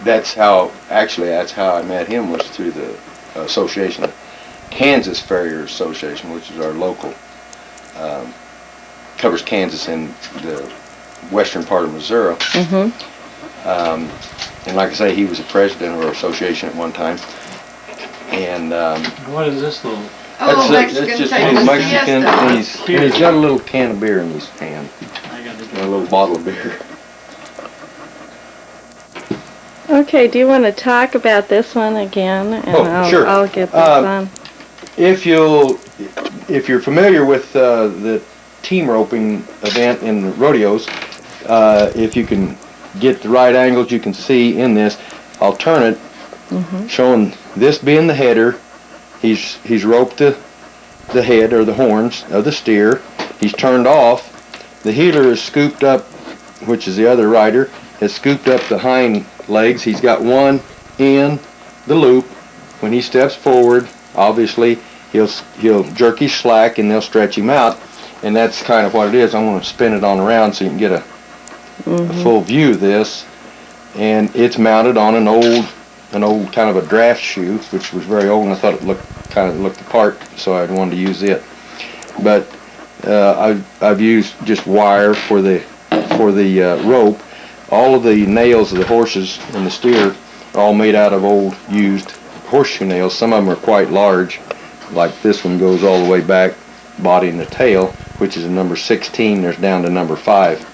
that's how I met him, was through the association, Kansas Farrier Association, which is our local, covers Kansas and the western part of Missouri. And like I say, he was the president of our association at one time. And what is this little? that's just a little Mexican, and he's got a little can of beer in his hand, and a little bottle of beer. Okay, do you want to talk about this one again? And Sure. I'll get this on. If you're familiar with the team roping event in the rodeos, if you can get the right angles, you can see in this. I'll turn it, showing this being the header. He's roped the head or the horns of the steer. He's turned off. The heeler is scooped up, which is the other rider, has scooped up the hind legs. He's got one in the loop. When he steps forward, obviously he'll jerk his slack and they'll stretch him out, and that's kind of what it is. I'm going to spin it on around so you can get a full view of this. And it's mounted on an old kind of a draft shoe, which was very old, and I thought it looked the part, so I wanted to use it. But I've used just wire for the rope. All of the nails of the horses and the steer are all made out of old used horseshoe nails. Some of them are quite large, like this one goes all the way back, body and the tail, which is a number 16. There's down to number 5.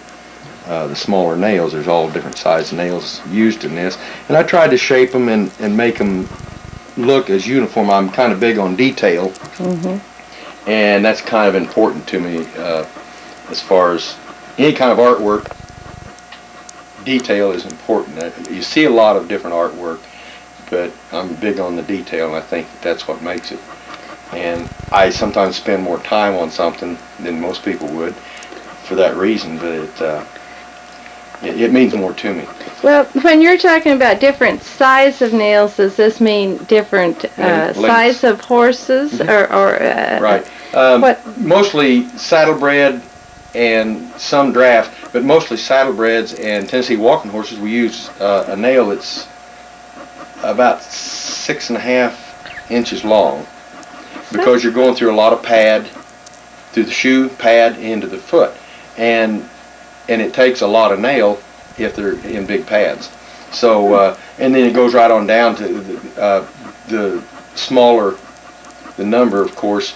The smaller nails, there's all different size nails used in this. And I tried to shape them and make them look as uniform. I'm kind of big on detail, and that's kind of important to me as far as any kind of artwork. Detail is important. You see a lot of different artwork, but I'm big on the detail, and I think that's what makes it. And I sometimes spend more time on something than most people would for that reason, but it means more to me. Well, when you're talking about different size of nails, does this mean different size of horses, or right? What? Mostly saddlebred and some draft, but mostly saddlebreds and Tennessee walking horses. We use a nail that's about 6.5 inches long, because you're going through a lot of pad, through the shoe, pad, into the foot, and it takes a lot of nail if they're in big pads. So and then it goes right on down to the smaller the number, of course,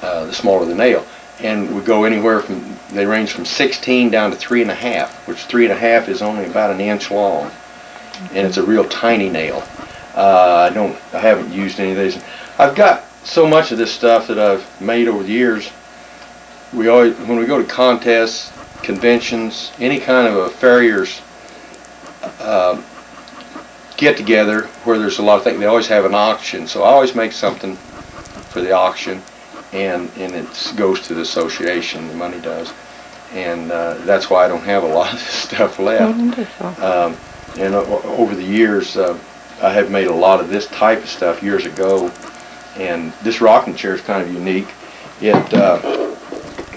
the smaller the nail. And we go anywhere from, they range from 16 down to 3.5, which 3.5 is only about an inch long, and it's a real tiny nail. I haven't used any of these. I've got so much of this stuff that I've made over the years. When we go to contests, conventions, any kind of a farrier's get together where there's a lot of things, they always have an auction. So I always make something for the auction, and it goes to the association, the money does. And that's why I don't have a lot of this stuff left. And over the years, I have made a lot of this type of stuff years ago. And this rocking chair is kind of unique.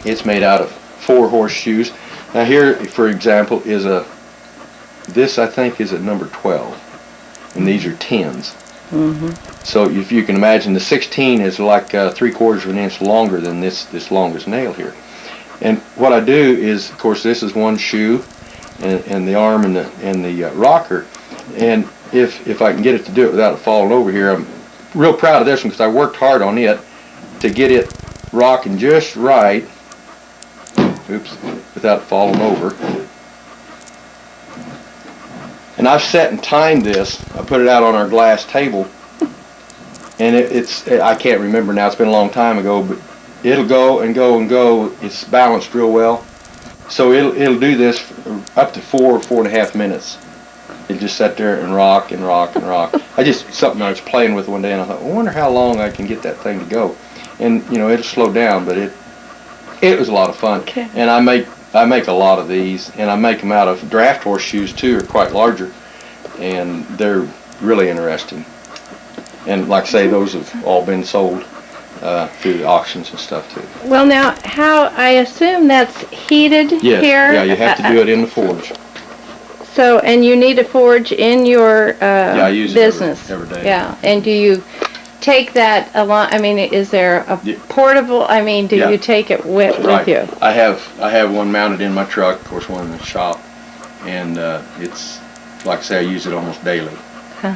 It's made out of 4 horseshoes. Now here, for example, is this I think is a number 12, and these are 10s. So if you can imagine, the 16 is like 3/4 of an inch longer than this longest nail here. And what I do is, of course, this is one shoe, and the arm and the rocker. And if I can get it to do it without it falling over here, I'm real proud of this one because I worked hard on it to get it rocking just right. Oops, without falling over. And I've set and timed this. I put it out on our glass table, and I can't remember now. It's been a long time ago, but it'll go and go and go. It's balanced real well, so it'll do this up to 4.5 minutes. It just sat there and rock and rock and rock. Something I was playing with one day, and I thought, I wonder how long I can get that thing to go. And it'll slow down, but it was a lot of fun. Okay. And I make a lot of these, and I make them out of draft horseshoes too, are quite larger, and they're really interesting. And like I say, those have all been sold through the auctions and stuff too. Well, now, I assume that's heated yes. here? Yeah, you have to do it in the forge. So, and you need a forge in your Yeah, I use business. it every day. Yeah, and do you take that along? I mean, is there a Yeah. portable? I mean, do Yeah. you take it with Right. you? I have one mounted in my truck, of course, one in the shop, and it's like I say, I use it almost daily. Huh.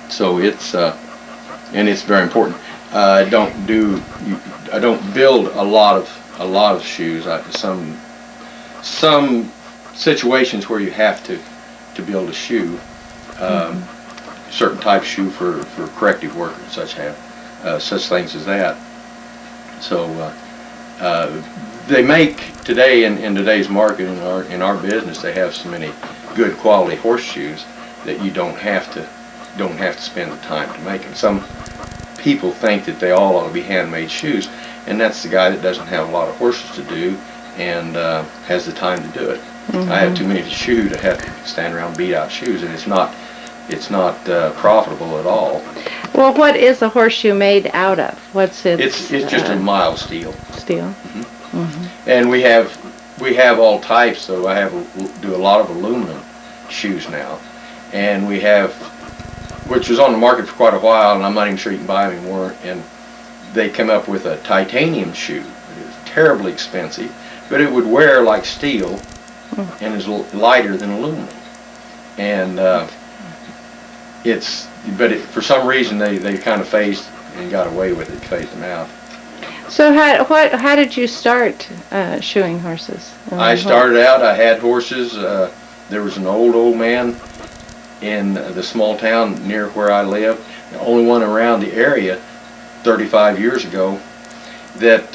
So it's and it's very important. I don't build a lot of shoes. Some situations where you have to build a shoe, certain type of shoe for corrective work and such things as that. So they make today in today's market in our business, they have so many good quality horseshoes that you don't have to spend the time to make them. Some people think that they all ought to be handmade shoes, and that's the guy that doesn't have a lot of horses to do and has the time to do it. I have too many to shoe to have to stand around and beat out shoes, and it's not profitable at all. Well, what is a horseshoe made out of? What's it? It's just a mild steel. Steel. And we have all types. So I do a lot of aluminum shoes now, and we have, which was on the market for quite a while, and I'm not even sure you can buy them anymore. And they come up with a titanium shoe. It is terribly expensive, but it would wear like steel, and is lighter than aluminum. And for some reason they kind of phased and got away with it, phased them out. So how did you start shoeing horses? I started out, I had horses. There was an old man in the small town near where I live, the only one around the area 35 years ago that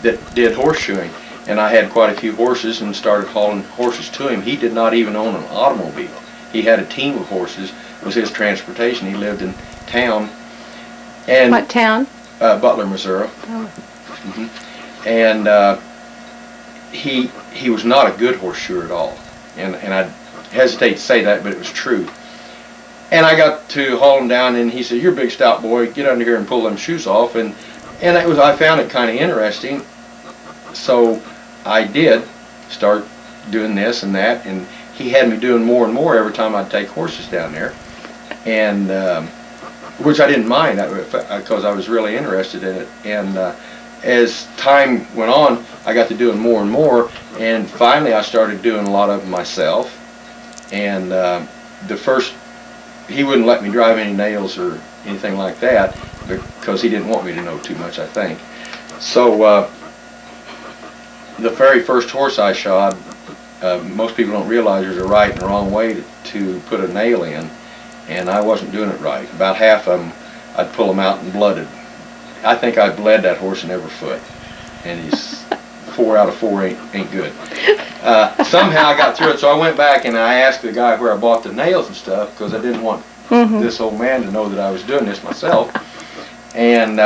did horseshoeing. And I had quite a few horses and started hauling horses to him. He did not even own an automobile. He had a team of horses. It was his transportation. He lived in town. And what town? Butler, Missouri. Oh. And he was not a good horseshoer at all. And I hesitate to say that, but it was true. And I got to haul him down, and he said, "You're a big stout boy. Get under here and pull them shoes off." And I found it kind of interesting. So I did start doing this and that, and he had me doing more and more every time I'd take horses down there, and which I didn't mind because I was really interested in it. And as time went on, I got to doing more and more, and finally I started doing a lot of them myself. And he wouldn't let me drive any nails or anything like that because he didn't want me to know too much, I think. So the very first horse I shod, most people don't realize there's a right and a wrong way to put a nail in, and I wasn't doing it right. About half of them, I'd pull them out and blooded. I think I bled that horse in every foot, and he's 4 out of 4 ain't good. Somehow I got through it, so I went back and I asked the guy where I bought the nails and stuff because I didn't want this old man to know that I was doing this myself. And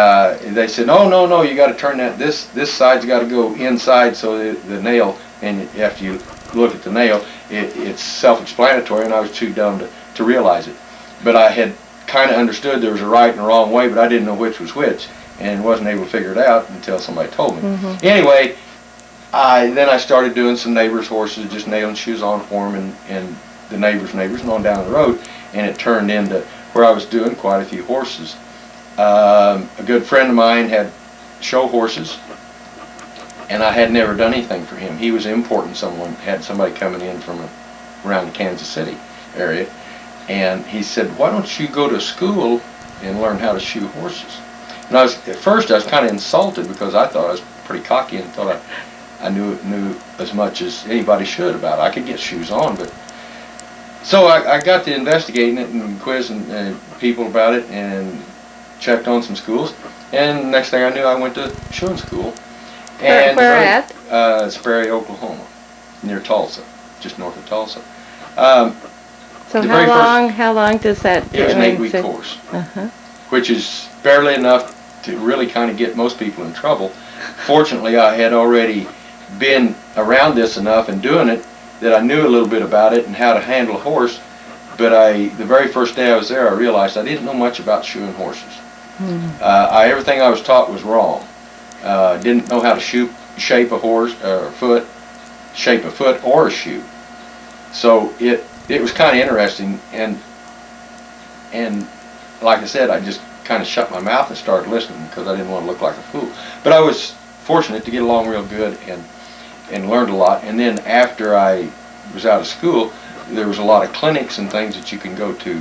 they said, no, you got to turn that. This side's got to go inside, so the nail. And after you look at the nail, it's self-explanatory, and I was too dumb to realize it. But I had kind of understood there was a right and a wrong way, but I didn't know which was which, and wasn't able to figure it out until somebody told me. Anyway, then I started doing some neighbors' horses, just nailing shoes on for them, and the neighbors and on down the road, and it turned into where I was doing quite a few horses. A good friend of mine had show horses, and I had never done anything for him. He was importing had somebody coming in from around the Kansas City area, and he said, "Why don't you go to school and learn how to shoe horses?" And at first I was kind of insulted because I thought I was pretty cocky and thought I knew as much as anybody should about it. I could get shoes on, but so I got to investigating it and quizzing people about it and checked on some schools, and next thing I knew, I went to shoeing school. And where at? Sperry, Oklahoma, near Tulsa, just north of Tulsa. So how long does that? It was an 8-week course, which is barely enough to really kind of get most people in trouble. Fortunately, I had already been around this enough and doing it that I knew a little bit about it and how to handle a horse. But the very first day I was there, I realized I didn't know much about shoeing horses. Everything I was taught was wrong. Didn't know how to shape a horse or shape a foot or a shoe. So it was kind of interesting, and like I said, I just kind of shut my mouth and started listening because I didn't want to look like a fool. But I was fortunate to get along real good and learned a lot. And then after I was out of school, there was a lot of clinics and things that you can go to.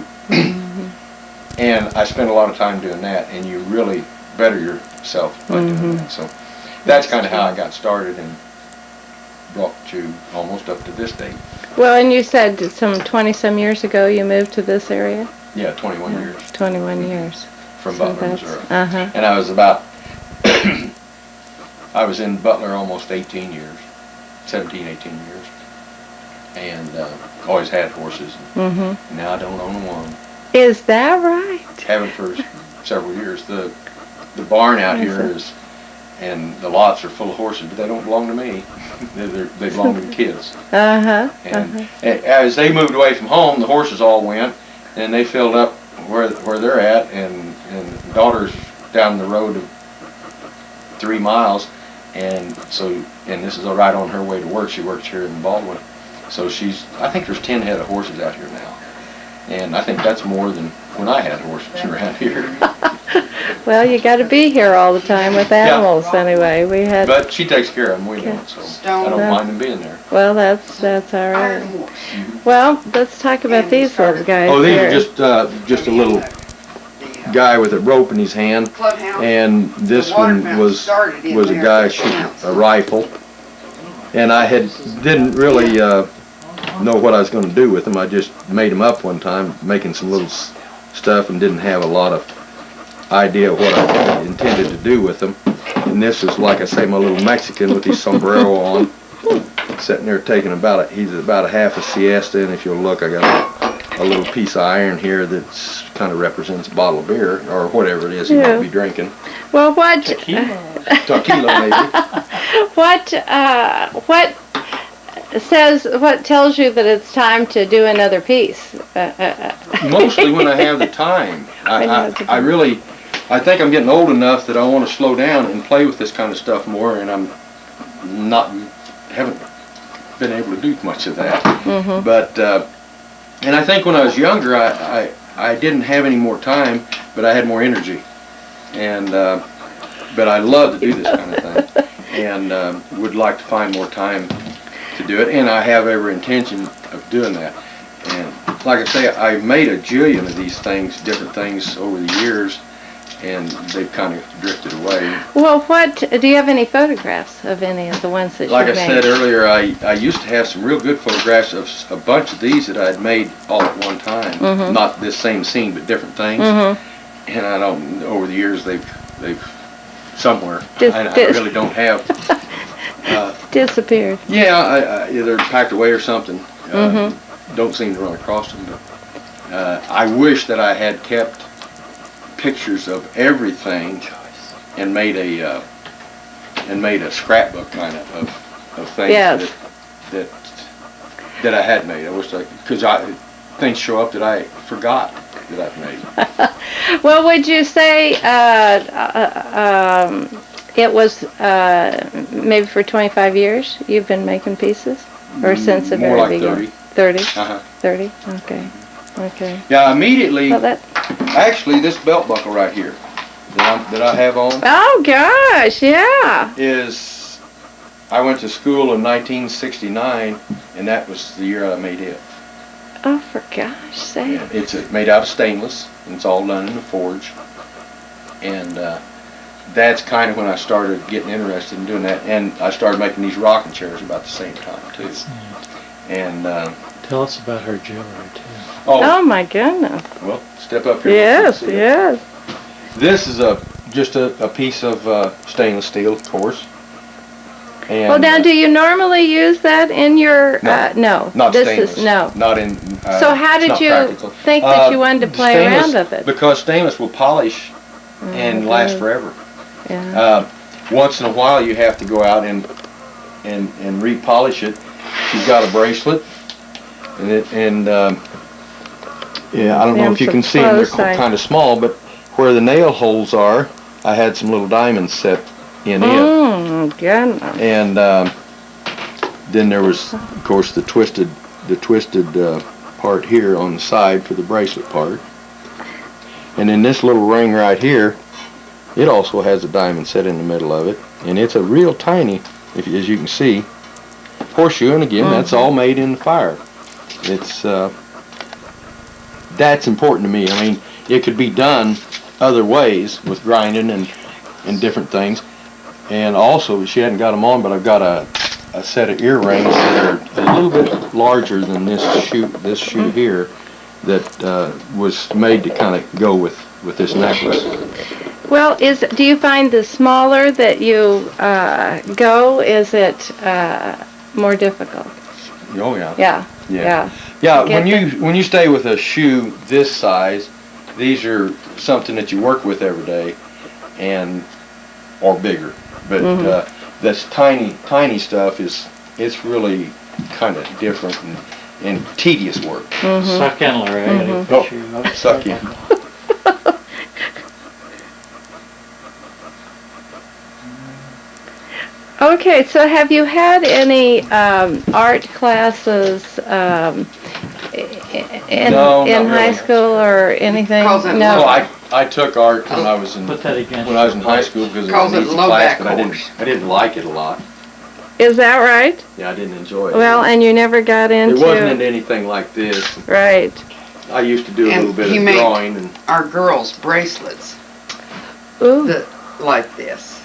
And I spent a lot of time doing that, and you really better yourself by doing that. So that's kind of how I got started and brought to almost up to this date. Well, and you said some 20-some years ago you moved to this area? Yeah, 21 years. 21 years. From So Butler, Missouri. Uh-huh. And I was about, I was in Butler almost 18 years, 17, 18 years. And always had horses. Now I don't own one. Is that right? Haven't for several years. The barn out here is, and the lots are full of horses, but they don't belong to me. They belong to the kids. And as they moved away from home, the horses all went, and they filled up where they're at, and daughter's down the road of 3 miles, and this is right on her way to work. She works here in Baldwin, so I think there's 10 head of horses out here now, and I think that's more than when I had horses around here. Well, you got to be here all the time with animals anyway. But she takes care of them, we don't, so I don't mind them being there. Well, that's all right. Well, let's talk about these little guys. Oh, these are just a little guy with a rope in his hand, and this one was a guy shooting a rifle, and I didn't really know what I was going to do with him. I just made him up one time, making some little stuff, and didn't have a lot of idea what I intended to do with them. And this is, like I say, my little Mexican with his sombrero on, sitting there taking he's about a half a siesta, and if you'll look, I got a little piece of iron here that kind of represents a bottle of beer, or whatever it is he might be drinking. Well, what? Tequila, maybe. What tells you that it's time to do another piece? Mostly when I have the time. I think I'm getting old enough that I want to slow down and play with this kind of stuff more, and haven't been able to do much of that. But and I think when I was younger, I didn't have any more time, but I had more energy, and but I love to do this kind of thing, and would like to find more time to do it, and I have every intention of doing that. And like I say, I've made a jillion of these things, different things over the years, and they've kind of drifted away. Well, do you have any photographs of any of the ones that like you I made? said earlier, I used to have some real good photographs of a bunch of these that I had made all at one time. Not this same scene, but different things. And I don't, over the years, they've somewhere. I really don't have. Disappeared. Yeah, they're packed away or something. Don't seem to run across them. But I wish that I had kept pictures of everything and made a scrapbook kind of things that I had made. I wish because things show up that I forgot that I've made. Well, would you say it was maybe for 25 years you've been making pieces, or since the very beginning? 30. 30. 30. Okay. Yeah, immediately. Well, actually, this belt buckle right here that I have on. Oh gosh, yeah. Is I went to school in 1969, and that was the year I made it. Oh, for gosh sake. Yeah, it's made out of stainless, and it's all done in the forge. And that's kind of when I started getting interested in doing that, and I started making these rocking chairs about the same time too. And tell us about her jewelry too. Oh my goodness. Well, step up here. Yes, yes. This is just a piece of stainless steel, of course. And, well, now, do you normally use that in your? No. Not this stainless. Is no. Not in. So how did you think that you wanted to play around with it? Because stainless will polish and last forever. Yeah. Once in a while, you have to go out and repolish it. She's got a bracelet, and yeah, I don't know if you can see them. They're kind of small, but where the nail holes are, I had some little diamonds set in it. Oh, goodness. And then there was, of course, the twisted the twisted part here on the side for the bracelet part. And then this little ring right here, it also has a diamond set in the middle of it, and it's a real tiny, as you can see, horseshoe. And again, that's all made in the fire. It's that's important to me. I mean, it could be done other ways with grinding and different things. And also, she hadn't got them on, but I've got a set of earrings that are a little bit larger than this shoe here, that was made to kind of go with this necklace. Well, do you find the smaller that you go, is it more difficult? Oh yeah. Yeah. Yeah. When you stay with a shoe this size, these are something that you work with every day, or bigger. But this tiny stuff it's really kind of different and tedious work. Suck in, Larry. Suck in. Okay, so have you had any art classes in high school or anything? No. Well, I took art when I was in high school because it was an easy class, but I didn't like it a lot. Is that right? Yeah, I didn't enjoy it. Well, and you never got into... It wasn't into anything like this. Right. I used to do a little bit of drawing. And our girls' bracelets. Ooh. Like this.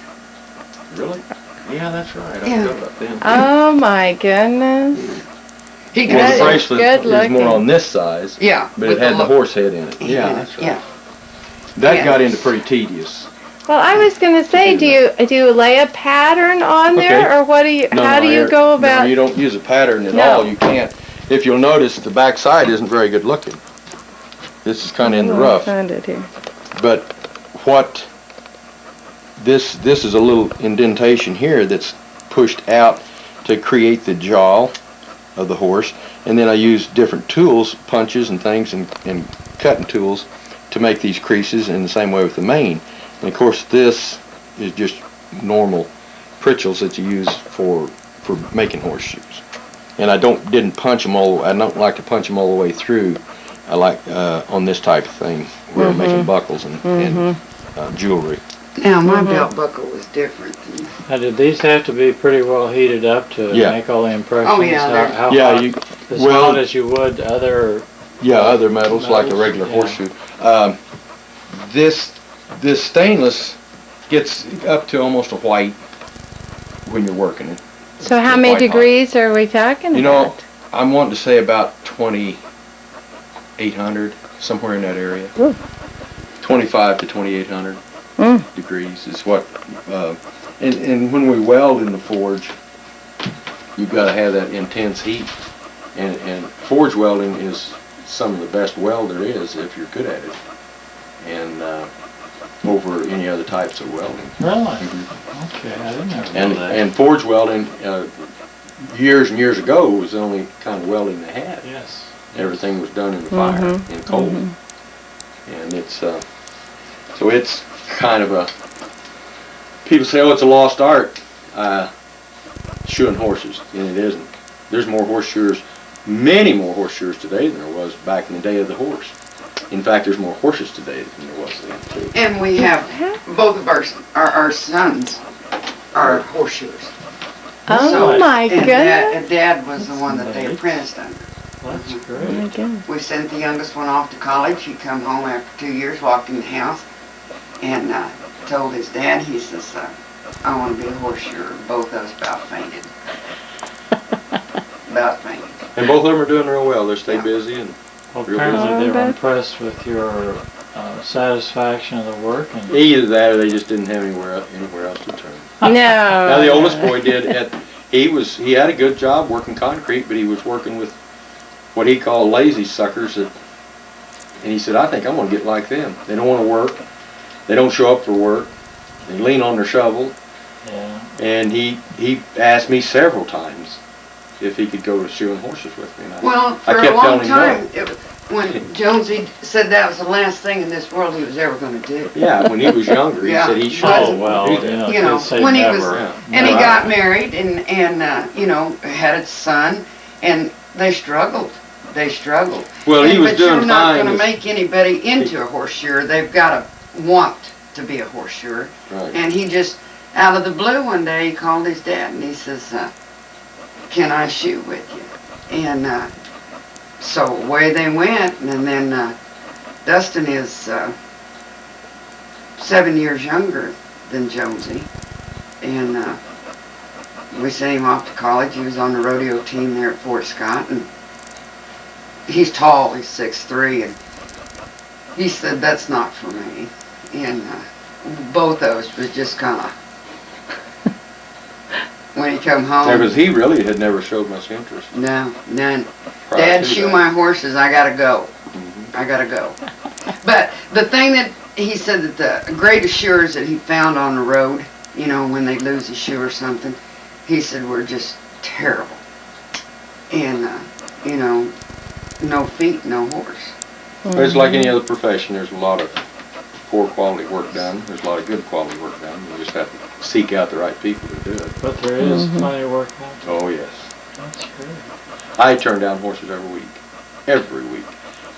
Really? Yeah, that's right. Yeah. I forgot about them. Oh my goodness. Well, the bracelet is more on this size. Yeah. But it had the horse head in it. Yeah, that's right. Yeah. That got into pretty tedious. Well, I was going to say, do you lay a pattern on there, or what do you? How do you go about? No, you don't use a pattern at all. You can't. If you'll notice, the back side isn't very good looking. This is kind of in the rough. I found it here. But what this is a little indentation here that's pushed out to create the jaw of the horse, and then I use different tools, punches and things, and cutting tools to make these creases, in the same way with the mane. And of course, this is just normal pritchels that you use for making horseshoes. And I didn't punch them all. I don't like to punch them all the way through. I like on this type of thing where I'm making buckles and jewelry. Now my belt buckle was different. Now, did these have to be pretty well heated up to make all the impressions? Oh yeah. How hot? As hot as you would other. Yeah, other metals like a regular horseshoe. This stainless gets up to almost a white when you're working it. So how many degrees are we talking about? You know, I'm wanting to say about 2,800, somewhere in that area. Ooh. 25 to 2,800 degrees is what. And when we weld in the forge, you've got to have that intense heat. And forge welding is some of the best weld there is if you're good at it. And over any other types of welding. Really? Okay, I didn't know that. And forge welding, years and years ago, was the only kind of welding they had. Yes. Everything was done in the fire, in cold. And it's, so it's kind of a, people say, oh, it's a lost art, shoeing horses, and it isn't. There's more horseshoers, many more horseshoers today than there was back in the day of the horse. In fact, there's more horses today than there was then, too. And we have both of our sons are horseshoers. Oh my goodness! Dad was the one that they apprenticed under. That's great. We sent the youngest one off to college. He come home after 2 years, walked in the house, and told his dad, he says, I want to be a horseshoer. Both of us about fainted. About fainted. And both of them are doing real well. They stay busy and well, apparently they were impressed with your satisfaction of the work. And either that or they just didn't have anywhere else to turn. No. Now the oldest boy did. He had a good job working concrete, but he was working with what he called lazy suckers. And he said, I think I'm going to get like them. They don't want to work. They don't show up for work. They lean on their shovel. Yeah. And he asked me several times if he could go to shoeing horses with me. Well, for a long time, when Jonesy said that was the last thing in this world he was ever going to do. Yeah, when he was younger, he said he should. Oh well, do that. You know, when he was, Yeah. and he got married and you know, had a son, and They struggled. They struggled. Well, he was but doing you're not fine going to as- make anybody into a horseshoer. They've got to want to be a horseshoer. Right. And he just, out of the blue one day, he called his dad and he says, can I shoot with you? And so away they went. And then Dustin is 7 years younger than Jonesy. And we sent him off to college. He was on the rodeo team there at Fort Scott. And he's tall, he's 6'3", and he said, that's not for me. And both of us was just kind of, when he come home. Yeah, because he really had never showed much interest. No, none. prior Dad, to shoe that. my horses, I gotta go. Mhm. I gotta go. But the thing that he said that the greatest shoers that he found on the road, you know, when they lose a shoe or something, he said were just terrible. And, you know, no feet, no horse. It's like any other profession. There's a lot of poor quality work done. There's a lot of good quality work done. You just have to seek out the right people to do it. But there is plenty of work out there. Oh, yes. That's great. I turn down horses every week. Every week.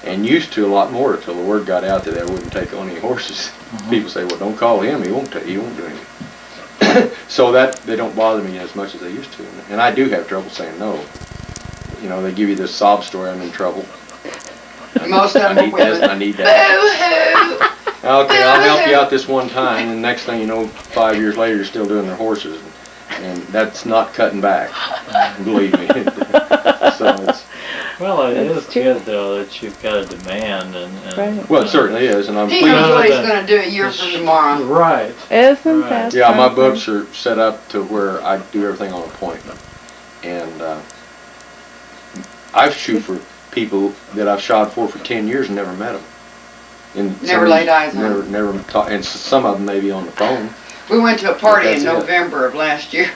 And used to a lot more until the word got out that I wouldn't take on any horses. People say, well, don't call him. He won't do anything. So that, they don't bother me as much as they used to. And I do have trouble saying no. You know, they give you this sob story, I'm in trouble. Most of them I are need this and I women. need that. Boo-hoo! Okay, I'll help you out this one time, and the next thing you know, 5 years later, you're still doing their horses. And that's not cutting back, believe me. So it's, Well, it That's is true. good though that you've got a demand and Right. well, it certainly is, and I'm He pleased. knows what he's that- going to do a year from tomorrow. Right. Isn't Right. that Yeah, my something? books are set up to where I do everything on appointment. And I've shoot for people that I've shot for 10 years and never met them. And Never laid eyes on never, them. Never talked, and some of them maybe on the phone. We went to a party in That's it. November of last year,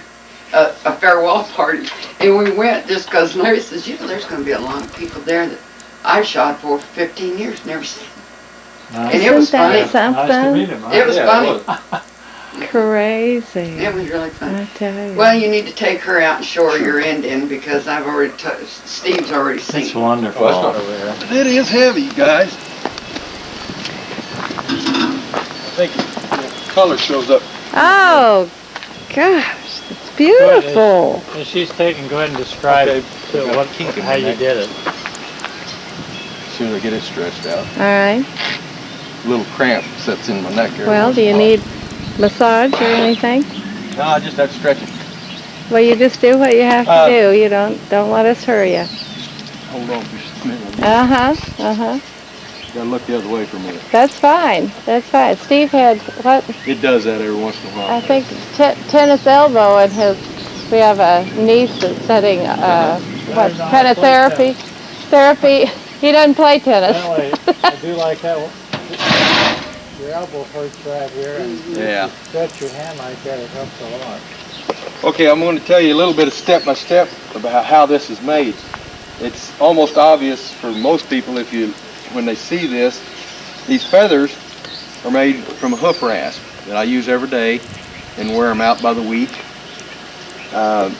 a farewell party, and we went just because Larry says, you know, there's going to be a lot of people there that I shot for 15 years, never seen. Nice. And it was Isn't that funny. Nice to something? meet him. It was Yeah, it funny. was. Crazy. It was really funny. I tell you. Well, you need to take her out and show her your end in because I've already, Steve's already seen It's it. wonderful Oh, that's not- over there. It is heavy, you guys. I think the color shows up. Oh, gosh, it's beautiful. And she's taking, go ahead and describe Okay. to Got a what, kink in how my you neck. did it. As soon as I get it stretched out. All right. Little cramp sets in my neck here. Well, do you need massage or anything? No, I just have to stretch it. Well, you just do what you have to Uh, do. You don't let us hurry you. Hold on just a minute. Uh-huh. Gotta look the other way for a minute. That's fine. That's fine. Steve had, what, It does that every once in a while. I think tennis elbow and we have a niece that's studying, what, Does not kind of play therapy. He doesn't play tennis. Anyway, I do like how your elbow hurts right here and Yeah. if you stretch your hand like that, it helps a lot. Okay, I'm going to tell you a little bit of step by step about how this is made. It's almost obvious for most people when they see this. These feathers are made from a hoof rasp that I use every day and wear them out by the week.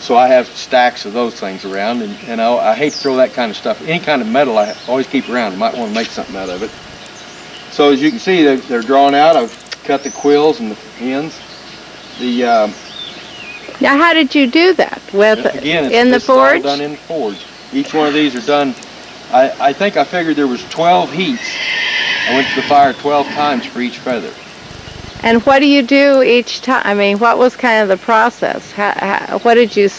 So I have stacks of those things around, and I hate to throw that kind of stuff. Any kind of metal I always keep around. You might want to make something out of it. So as you can see, they're drawn out. I've cut the quills and the ends. Now, how did you do that? With Again, in the this is all forge? done in the forge. Each one of these are done. I think I figured there was 12 heats. I went to the fire 12 times for each feather. And what do you do each time? I mean, what was kind of the process? What did you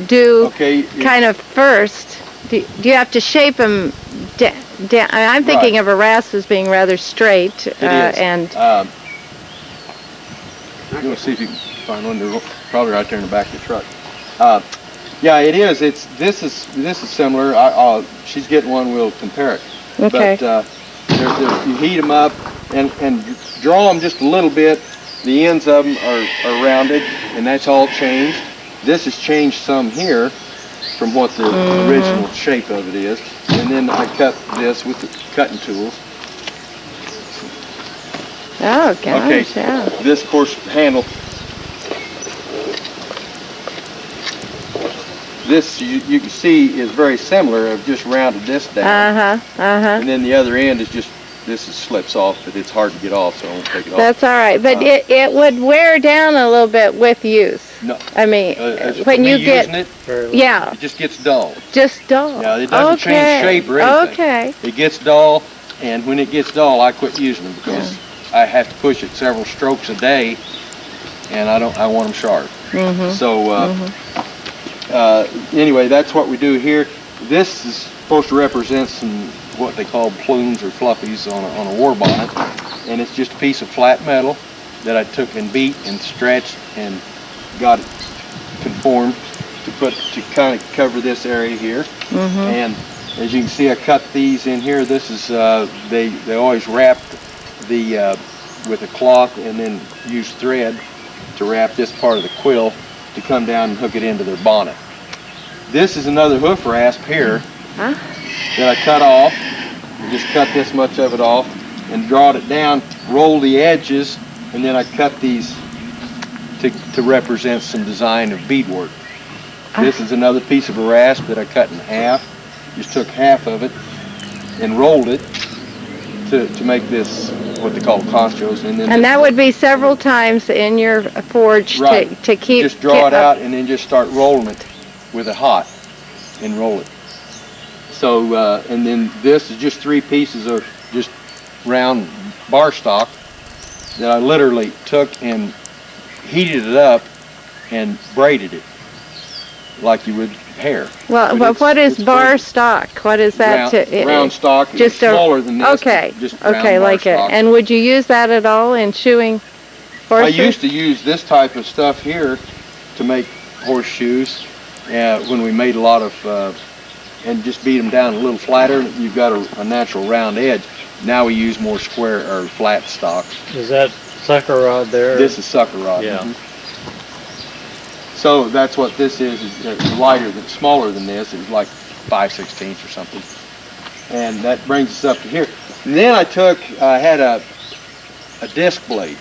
do Okay. kind of first? Do you have to shape them down? I'm thinking Right. of a rasp as being rather straight. It is. And You want to see if you can find one? They're probably right there in the back of the truck. Yeah, it is. This is similar. She's getting one. We'll compare it. Okay. But you heat them up and draw them just a little bit. The ends of them are rounded, and that's all changed. This has changed some here from what the original shape of it is. And then I cut this with the cutting tools. oh gosh, Okay. yeah. This, of course, handle. this you can see is very similar. I've just rounded this down. And then the other end is just, slips off, but it's hard to get off, so I won't take it off. That's all right, but it would wear down a little bit with use. No. I mean, when you get it, it just gets dull. Just dull. Yeah, it doesn't change shape or anything. Okay. It gets dull, and when it gets dull, I quit using them because I have to push it several strokes a day, and I want them sharp. So anyway, that's what we do here. This is supposed to represent some what they call plumes or fluffies on a war bonnet, and it's just a piece of flat metal that I took and beat and stretched and got it conformed to kind of cover this area here. And as you can see, I cut these in here. This is they always wrap the with a cloth and then use thread to wrap this part of the quill to come down and hook it into their bonnet. This is another hoof rasp here that I cut off. I just cut this much of it off and drawed it down, rolled the edges, and then I cut these to represent some design of beadwork. This is another piece of a rasp that I cut in half. Just took half of it and rolled it to make this what they call conchos. And that would be several times in your forge to keep. Just draw it out and then just start rolling it with a hot and roll it. So and then this is just 3 pieces of just round bar stock that I literally took and heated it up and braided it like you would hair. Well, but what is bar stock? What is that? Round stock, just smaller than this. Okay, just okay, like it. And would you use that at all in shoeing horses? I used to use this type of stuff here to make horseshoes when we made a lot of, and just beat them down a little flatter. You've got a natural round edge. Now we use more square or flat stock. Is that sucker rod there? This is sucker rod. Yeah. So that's what this is lighter than, smaller than this. It's like 5/16 or something. And that brings us up to here. And then I had a disc blade,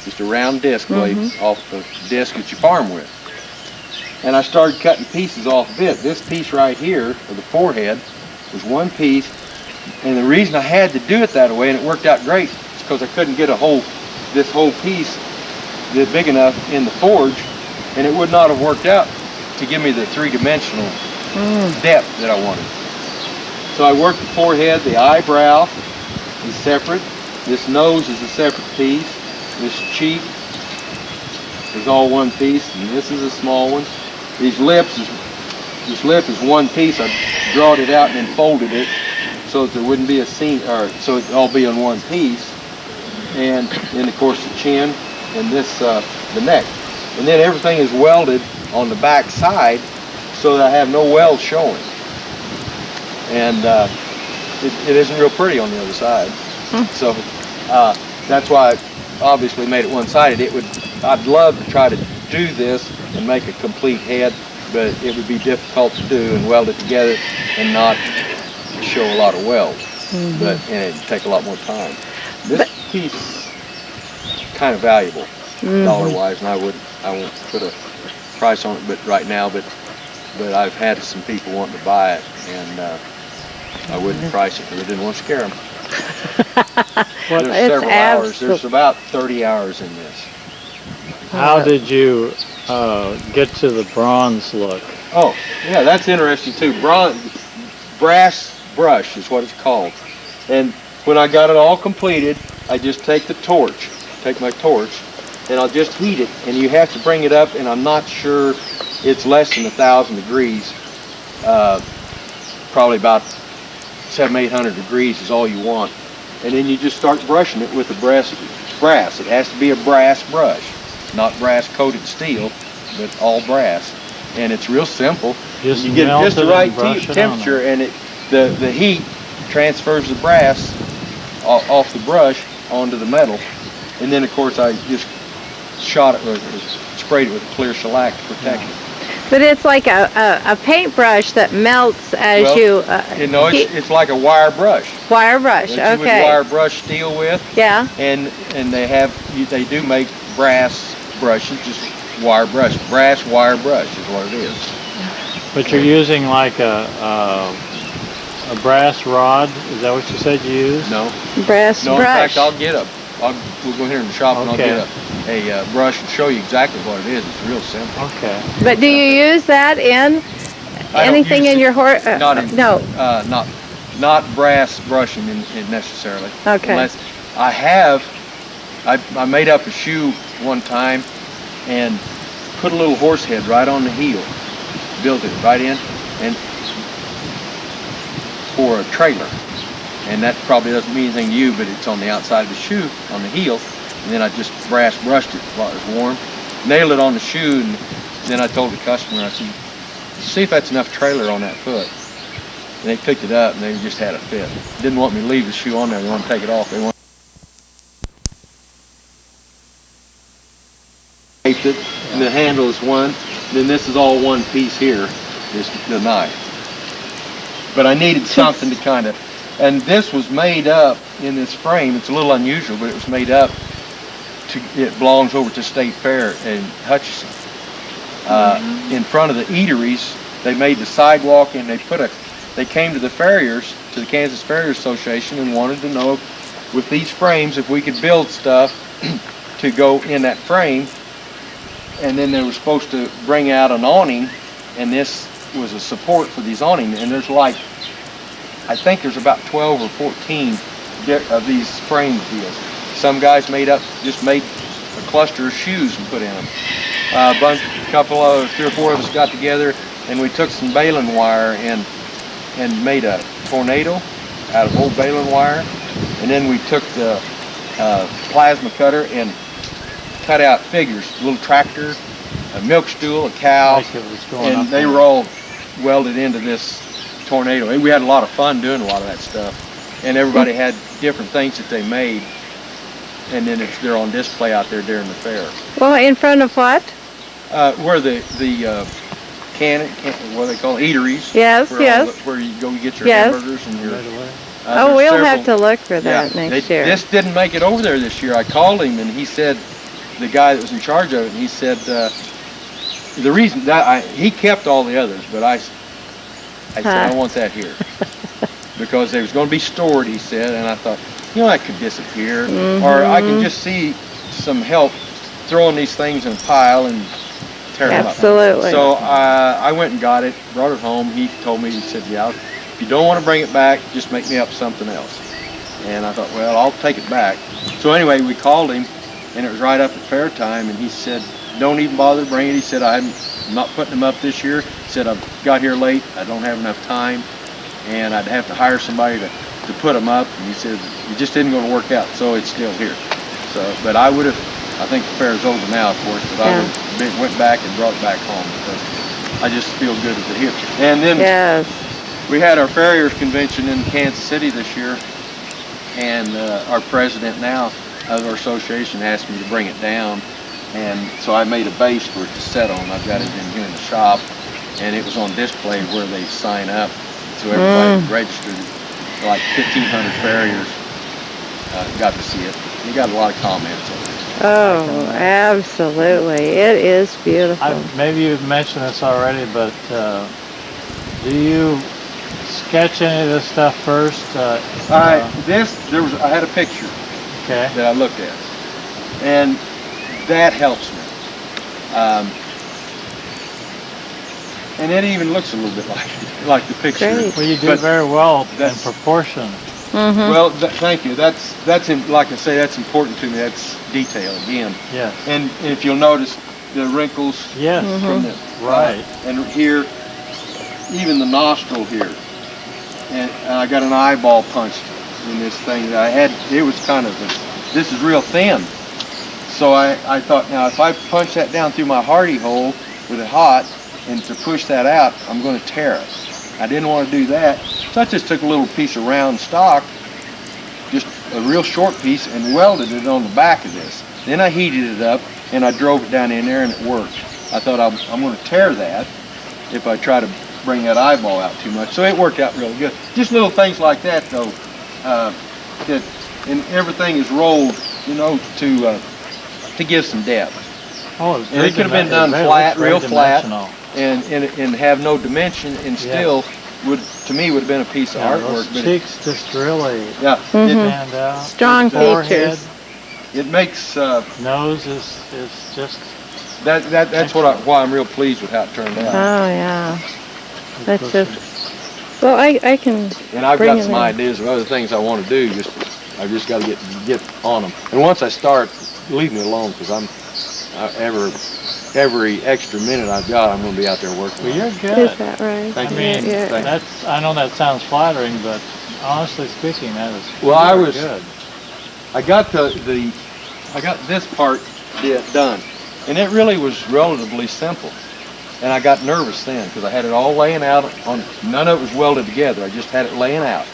just a round disc blade off the disc that you farm with. And I started cutting pieces off of it. This piece right here, of the forehead, was one piece. And the reason I had to do it that way, and it worked out great, is because I couldn't get this whole piece big enough in the forge, and it would not have worked out to give me the 3-dimensional depth that I wanted. So I worked the forehead. The eyebrow is separate. This nose is a separate piece. This cheek is all one piece, and this is a small one. This lip is one piece. I drawed it out and then folded it so that there wouldn't be a seam, or so it'd all be on one piece. And then of course the chin and this the neck. And then everything is welded on the back side so that I have no weld showing. And it isn't real pretty on the other side. So that's why I obviously made it one-sided. I'd love to try to do this and make a complete head, but it would be difficult to do and weld it together and not show a lot of weld. And it'd take a lot more time. This piece is kind of valuable dollar-wise, and I won't put a price on it, but right now, but I've had some people wanting to buy it, and I wouldn't price it because I didn't want to scare them. There's several hours. There's about 30 hours in this. How did you get to the bronze look? Oh, yeah, that's interesting too. Brass brush is what it's called. And when I got it all completed, I just take my torch, and I'll just heat it. And you have to bring it up, and I'm not sure it's less than 1,000 degrees. Probably about 700-800 degrees is all you want. And then you just start brushing it with the brass. It has to be a brass brush, not brass coated steel, but all brass. And it's real simple. You get just the right temperature, and the heat transfers the brass off the brush onto the metal. And then of course I just sprayed it with clear shellac to protect it. But it's like a paintbrush that melts as it's like a wire brush. Wire brush, that you would wire brush steel with. Yeah. And they do make brass brushes, just wire brush. Brass wire brush is what it is. But you're using like a brass rod. Is that what you said you used? No. Brass No, brush. in fact, we'll go here in the shop and I'll get a brush and show you exactly what it is. It's real simple. Okay. But do you use that in anything in your horse? Not in, no. Not brass brushing in necessarily. Okay. Unless I made up a shoe one time and put a little horse head right on the heel, built it right in, and for a trailer. And that probably doesn't mean anything to you, but it's on the outside of the shoe, on the heel. And then I just brass brushed it while it was warm, nailed it on the shoe, and then I told the customer, I said, see if that's enough trailer on that foot. And they picked it up and they just had it fit. Didn't want me to leave the shoe on there, they wanted to take it off. They wanted it, and the handle is one. Then this is all one piece here, is the knife. But I needed something to kind of, and this was made up in this frame. It's a little unusual, but it was made up it belongs over to State Fair in Hutchinson. In front of the eateries, they made the sidewalk and they came to the farriers, to the Kansas Farriers Association, and wanted to know with these frames if we could build stuff to go in that frame. And then they were supposed to bring out an awning, and this was a support for these awnings. And there's like, I think there's about 12 or 14 of these frame deals. Some guys just made a cluster of shoes and put in them. Three or four of us got together and we took some baling wire and made a tornado out of old baling wire. And then we took the plasma cutter and cut out figures, a little tractor, a milk stool, a cow, and they were all welded into this tornado. We had a lot of fun doing a lot of that stuff, and everybody had different things that they made, and then they're on display out there during the fair. Well, in front of what? Where the what they call eateries. Yes, where you go get your hamburgers and your. We'll have to look for that next year. This didn't make it over there this year. I called him and he said, the guy that was in charge of it, and he said the reason that he kept all the others, but I said I want that here because they was going to be stored. He said, and I thought, that could disappear, or I can just see some help throwing these things in a pile and tearing them up. Absolutely. So I went and got it, brought it home. He told me, he said, if you don't want to bring it back, just make me up something else. And I thought, well, I'll take it back. So anyway, we called him, and it was right up at fair time, and he said, don't even bother to bring it. He said, I'm not putting them up this year. He said, I've got here late, I don't have enough time, and I'd have to hire somebody to put them up. And he said, it just isn't going to work out, so it's still here. So, but I think the fair's over now, of course, but I went back and brought it back home because I just feel good with it here. And then we had our farriers convention in Kansas City this year, and our president now of our association asked me to bring it down, and so I made a base for it to set on. I've got it in here in the shop, and it was on display where they sign up, so everybody registered. Like 1,500 farriers got to see it. We got a lot of comments on it. Oh, absolutely. It is beautiful. Maybe you've mentioned this already, but do you sketch any of this stuff first? I had a picture that I looked at, and that helps me. And it even looks a little bit like the picture. Great. Well, you do very well in proportion. Well, thank you. That's like I say, that's important to me. That's detail again. Yes. And if you'll notice the wrinkles. Yes. From the, and here, even the nostril here. And I got an eyeball punched in this thing that I had. It was kind of this is real thin. So I thought, now if I punch that down through my hardy hole with it hot, and to push that out, I'm going to tear it. I didn't want to do that, so I just took a little piece of round stock, just a real short piece, and welded it on the back of this. Then I heated it up, and I drove it down in there, and it worked. I thought I'm going to tear that if I try to bring that eyeball out too much. So it worked out really good. Just little things like that, though, and everything is rolled, to give some depth. Oh, it's And it could have been done flat, real flat, and have no dimension, and still would, to me, would have been a piece of artwork. Those cheeks just really Mm-hmm. stand out. Strong Forehead, features. It makes nose is just. that's why I'm real pleased with how it turned out. Oh yeah. That's just. Well, I can. And I've bring got it some in. ideas of other things I want to do. I just got to get on them. And once I start, leave me alone, because every extra minute I've got, I'm going to be out there working. Well, you're good. Is that right? Thank you. I mean, Yeah. I know that sounds flattering, but honestly speaking, that is good. I got I got this part done, and it really was relatively simple. And I got nervous then because I had it all laying out on. None of it was welded together. I just had it laying out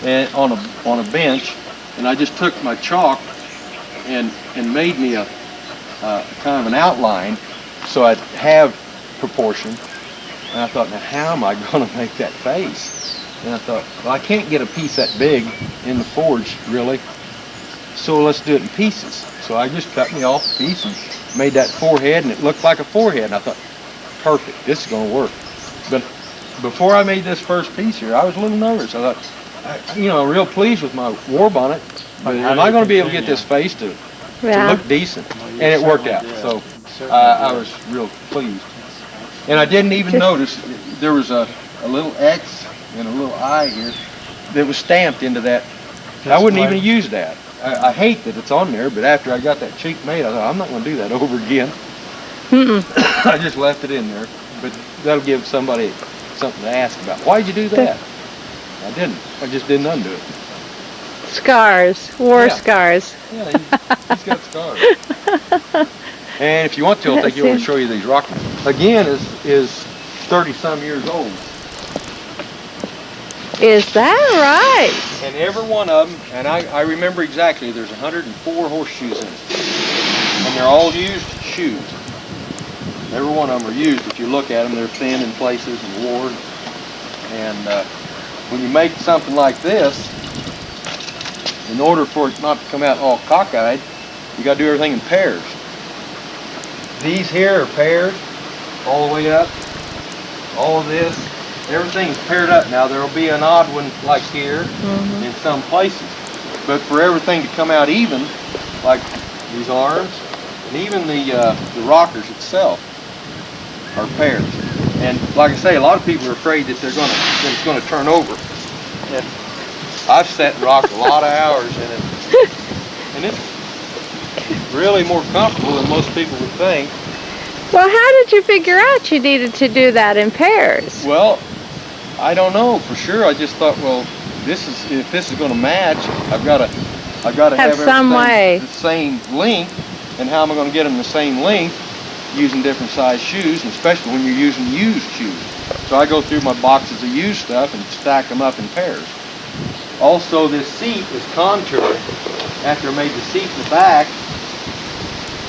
and on a bench, and I just took my chalk and made me a kind of an outline so I'd have proportion. And I thought, now how am I going to make that face? And I thought, well, I can't get a piece that big in the forge really, so let's do it in pieces. So I just cut me off a piece and made that forehead, and it looked like a forehead. And I thought, perfect, this is going to work. But before I made this first piece here, I was a little nervous. I thought, I'm real pleased with my war bonnet, but am I going to be able to get this face to look decent? And it worked out. So I was real pleased. And I didn't even notice there was a little X and a little I here that was stamped into that. I wouldn't even use that. I hate that it's on there, but after I got that cheek made, I thought, I'm not going to do that over again. I just left it in there, but that'll give somebody something to ask about. Why'd you do that? I didn't. I just didn't undo it. Scars, war scars. Yeah, he's got scars. And if you want to, I'll take you over and show you these rockets. Again, is 30-some years old. Is that right? And every one of them, and I remember exactly, there's 104 horseshoes in it. And they're all used shoes. Every one of them are used. If you look at them, they're thin in places and worn. And when you make something like this, in order for it not to come out all cockeyed, you got to do everything in pairs. These here are paired all the way up. All of this, everything's paired up. Now there will be an odd one like here in some places, but for everything to come out even, like these arms and even the rockers itself are pairs. And like I say, a lot of people are afraid that it's going to turn over. And I've sat and rocked a lot of hours in it, and it's really more comfortable than most people would think. Well, how did you figure out you needed to do that in pairs? Well, I don't know for sure. I just thought, well, if this is going to match, I've got to have some way the same length. And how am I going to get them the same length? Using different size shoes, and especially when you're using used shoes. So I go through my boxes of used stuff and stack them up in pairs. Also, this seat is contoured. After I made the seat in the back,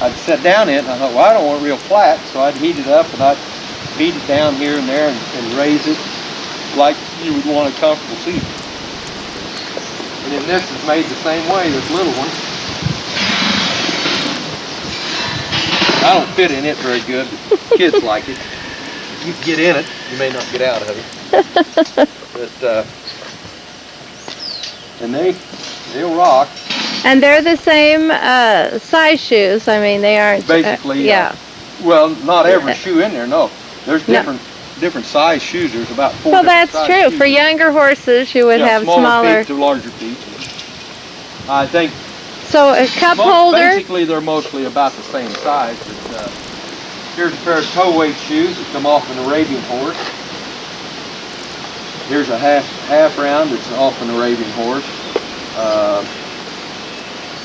I'd sit down in it, and I thought, well, I don't want it real flat, so I'd heat it up, and I'd beat it down here and there and raise it like you would want a comfortable seat. And then this is made the same way, this little one. I don't fit in it very good, but kids like it. You can get in it, you may not get out of it. But, and they'll rock. And they're the same size shoes. I mean, they aren't. Basically, yeah. Well, not every shoe in there. No, there's different size shoes. There's about 4 Well, different that's size true. shoes. For younger horses, you would have smaller feet to larger feet. I think. So a cup holder. Basically, they're mostly about the same size. But here's a pair of toe weight shoes that come off an Arabian horse. Here's a half round that's off an Arabian horse.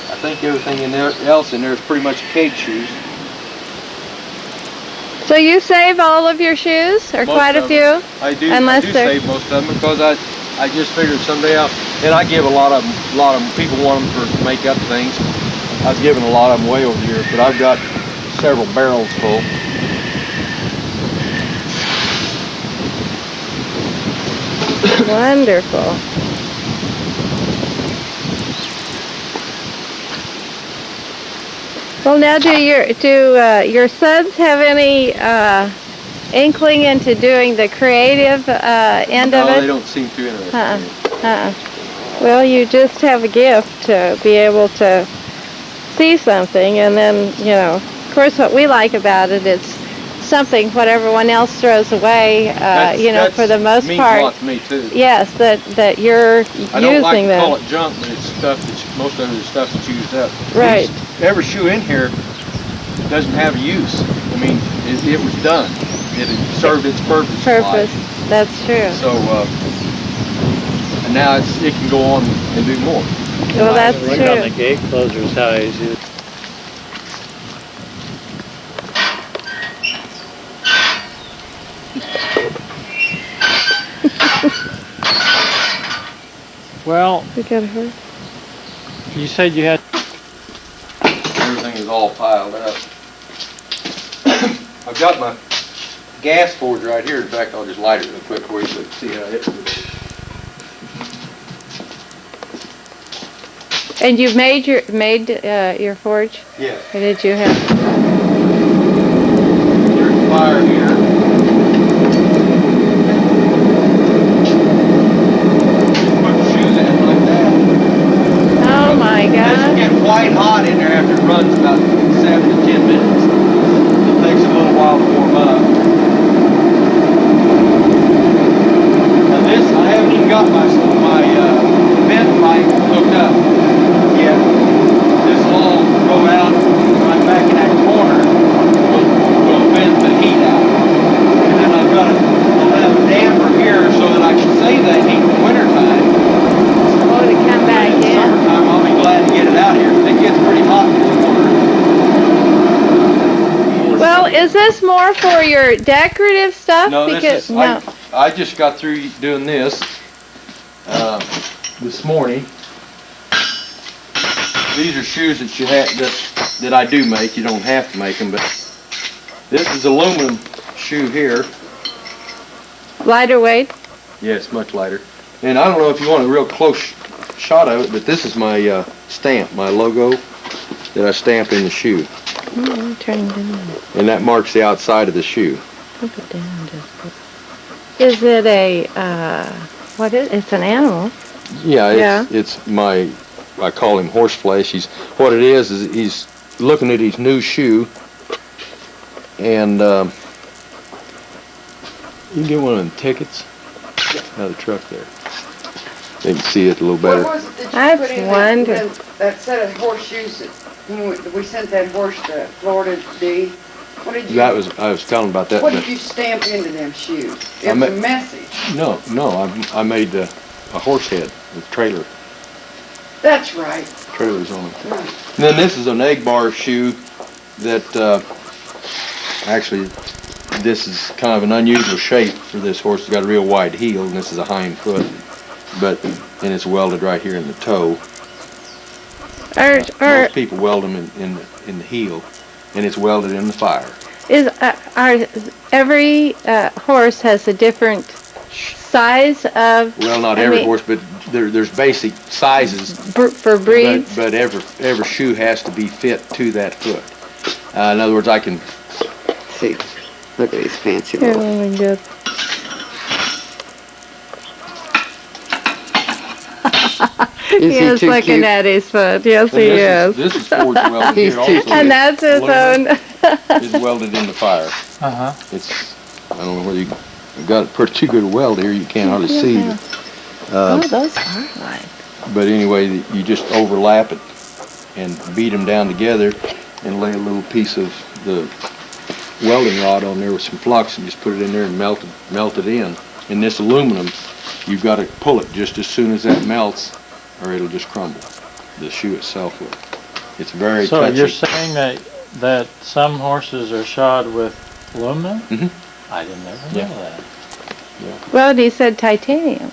I think everything else in there is pretty much cage shoes. So you save all of your shoes, or quite a few? I do save most of them because I just figured someday and I give a lot of them, people want them for make up things. I've given a lot of them away over the years, but I've got several barrels full. Wonderful. Well, now do your sons have any inkling into doing the creative end of No, it? they don't seem too interested in it. Well, you just have a gift to be able to see something, and then, of course, what we like about it is something what everyone else throws away, for the most means part. a lot to me too. Yes, that you're I don't like using to call them. it junk, but it's stuff most of it is stuff that's used up. Right. Every shoe in here doesn't have a use. I mean, it was done. It had served its purpose. Purpose. That's true. So, and now it can go on and do more. Well, that's Look true. on the gate closers how easy. Well, We got her. you said you had. Everything is all piled up. I've got my gas forge right here. In fact, I'll just light it real quick for you so you can see how it works. And you've made your forge? Yes. Or did you have? There's a fire here. Put the shoes in like that. Oh my This will God! get white hot in there after it runs about 7 to 10 minutes. It takes a little while to warm up. Now this, I haven't even got my vent pipe hooked up yet. This will all go out right back in that corner. Will vent the heat out. And then I'll have a damper here so that I can save that heat in the wintertime. Oh, to come back In the in. summertime, I'll be glad to get it out here. It gets pretty hot in the winter. Well, is this more for your decorative stuff? No, because, I just got through doing this morning. These are shoes that that I do make. You don't have to make them, but this is aluminum shoe here. lighter weight. Yeah, it's much lighter. And I don't know if you want a real close shot of it, but this is my stamp, my logo that I stamped in the shoe. Turn it down. And that marks the outside of the shoe. Put it down just. Is it a what is? It's an animal. Yeah, it's my. I call him Horseflesh. What it is he's looking at his new shoe, and you can get one of them tickets out of the truck there. They can see it a little better. What was it that you I've put in wondered. that set of horseshoes that when we sent that horse to Florida D? What did you? I was telling about that. What did you stamp into them shoes? It I was ma- a message. No, I made a horse head with That's right. trailers on it. Right. And then this is an egg bar shoe that actually this is kind of an unusual shape for this horse. It's got a real wide heel, and this is a hind foot, and it's welded right here in the toe. Most people weld them in the heel, and it's welded in the fire. Every horse has a different size of? Well, not every horse, but there's basic sizes for breeds. But every shoe has to be fit to that foot. In other words, I can See, look at these fancy Here, little. let me get. He is too looking cute? at his foot. Yes, he is. This is forged welded He's here too also. And that's his own. Is welded in the fire. Uh-huh. It's I don't know whether you've got a too good a weld here. You can't hardly see. Oh, those are light. But anyway, you just overlap it and beat them down together, and lay a little piece of the welding rod on there with some flux, and just put it in there and melt it in. And this aluminum, you've got to pull it just as soon as that melts, or it'll just crumble. The shoe itself will. It's very So touchy. you're saying that some horses are shod with aluminum? Mhm. I didn't ever Yeah. know that. Well, he said titanium,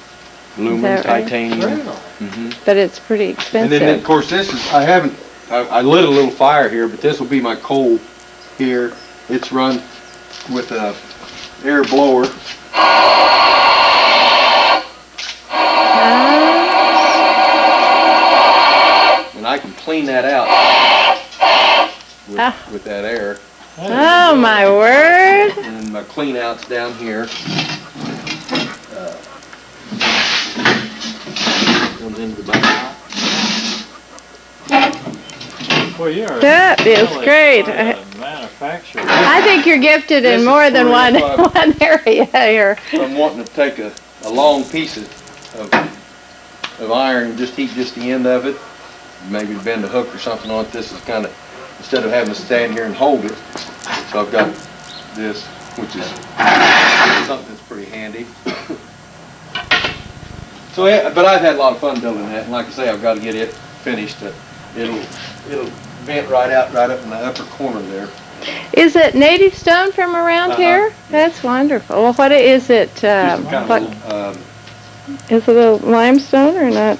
Aluminum, that right? titanium. but it's pretty And expensive. then, of course, this is, I lit a little fire here, but this will be my coal here. It's run with a air blower. And I can clean that out with that air. Oh my word! And my clean out's down here. Comes into the back. Well, you're That is really great. quite a manufacturer. I think you're gifted This in is more than for one if one area here. I'm wanting to take a long piece of iron and just heat just the end of it. Maybe bend a hook or something on it. This is kind of, instead of having to stand here and hold it, so I've got this, which is something that's pretty handy. So, yeah, but I've had a lot of fun building that, and like I say, I've got to get it finished. It'll vent right up in the upper corner there. Is it native stone from around here? Yeah. That's wonderful. Well, what is it? Just kind What of is it? A limestone or not?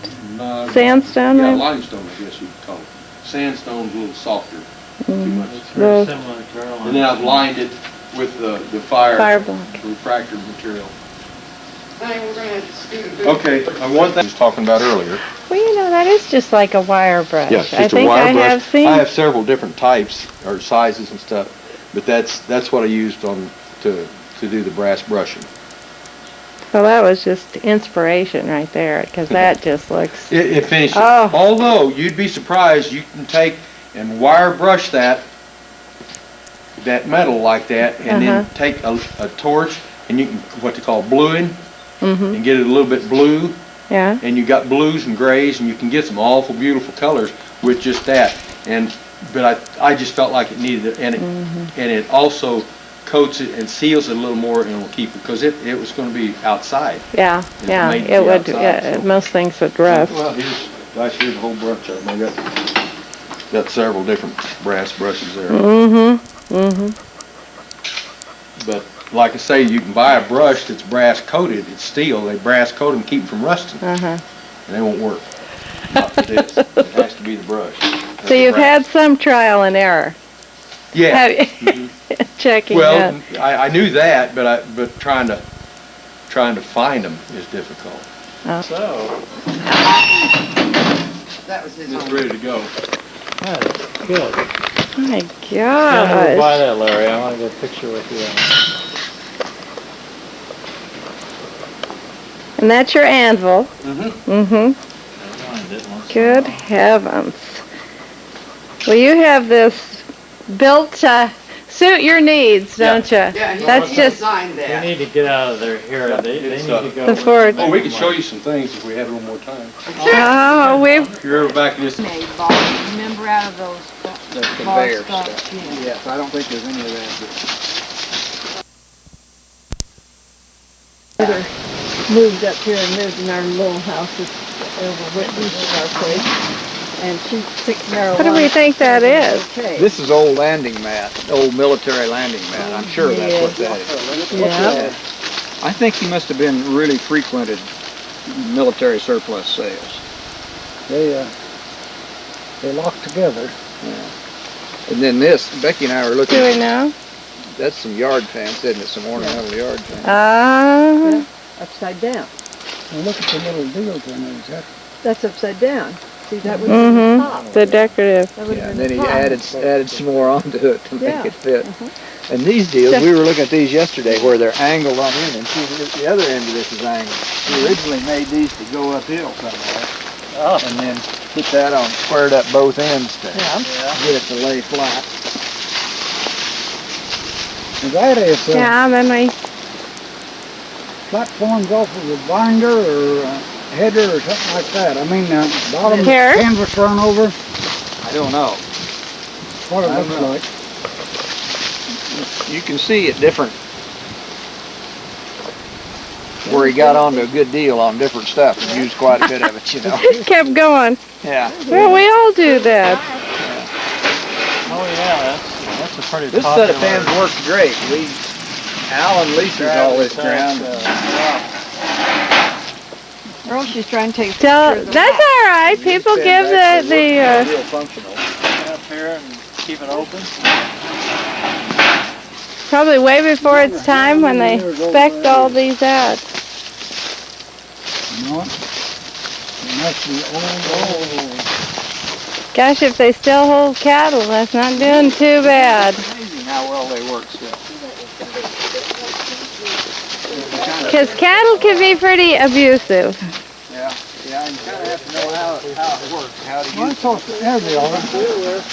Sandstone? Yeah, maybe? limestone, I guess you could call it. Sandstone's a little softer. Too much. It's very Well, similar to our And then I've lined it with the fire block. refractor material. Hey, we're gonna have to scoot a bit. Okay, one thing I was talking about earlier. Well, you know, that is just like a wire brush. Yes, I it's a think wire I brush. have seen. I have several different types or sizes and stuff, but that's what I used to do the brass brushing. Well, that was just inspiration right there, because that just looks. It finishes. Oh. Although you'd be surprised, you can take and wire brush that metal like that, and then take a torch and you can what they call bluing Mm-hmm. and get it a little bit blue. Yeah. And you got blues and grays, and you can get some awful beautiful colors with just that. But I just felt like it needed it, and it also coats it and seals it a little more, and will keep it because it was going to be outside. Yeah. It's Yeah. made to It be would. outside, Yeah. so- Most things would rust. Well, here's the whole brush of them. I got several different brass brushes there. Mm-hmm. Mm-hmm. But like I say, you can buy a brush that's brass coated. It's steel. They brass coat them, keep them from rusting, Uh-huh. and they won't work. Not for this. It has to be the brush. So you've had some trial and error. Yeah. Have you? Checking Well, that. I knew that, but trying to find them is difficult. So, That was his It's own. ready to go. that's good. My Stand over by gosh. that, Larry. I want to get a picture with you. And that's your anvil. Mm-hmm. Mm-hmm. Mind it once in a Good while. heavens. Well, you have this built to suit your needs, don't you? Yeah, he That's just. designed We that. need to get out of there here. They It's, need to go. The with Ford. Oh, we could show you some things if we had a little more time. Oh, we've. If you're ever back in this, Remember out of those The bar conveyor stuff? stuff. Yeah. Yes, I don't think there's any of that. Moved up here and lived in our little houses over Whitney's our place. And she took marijuana. What do we think that is? Okay. This is old landing mat, old military landing mat. I'm sure that's what that is. Yeah. I think he must have been really frequented military surplus sales. They lock together. And then this, Becky and I were looking, Do we know? that's some yard fence, isn't it? Some ornamental yard fence. Ah. Upside down. Well, look at the little deals in there. That, That's upside down. See, that would have been the top. Mm-hmm. The decorative. That would Yeah, have and been then the he top. added some more onto it to make Yeah. it fit. And these deals, we were looking at these yesterday where they're angled on in, and see the other end of this is angled. He originally made these to go uphill somewhere, and then put that on, squared up both ends to get it to lay flat. that is Yeah, then we. platforms off of a binder or a header or something like that. I mean, bottom Here? canvas run over, I don't know. what it I don't looks know. like. You can see it different, where he got onto a good deal on different stuff and used quite a bit of it, you know. Just kept going. Yeah. Well, we all do that. Oh yeah, that's a pretty This popular. set of pans works great. Alan leases all this ground. Earl, she's trying to take a So picture of the that's map. all right. People give the real functional. Up here and keep it open. probably way before it's time when they spec'd all these out. You know it? It must be old. Gosh, if they still hold cattle, that's not doing too bad. It's amazing how well they work still. Because cattle can be pretty abusive. Yeah, yeah, you kind of have to know how it works, how to Well, I use it. thought there they are.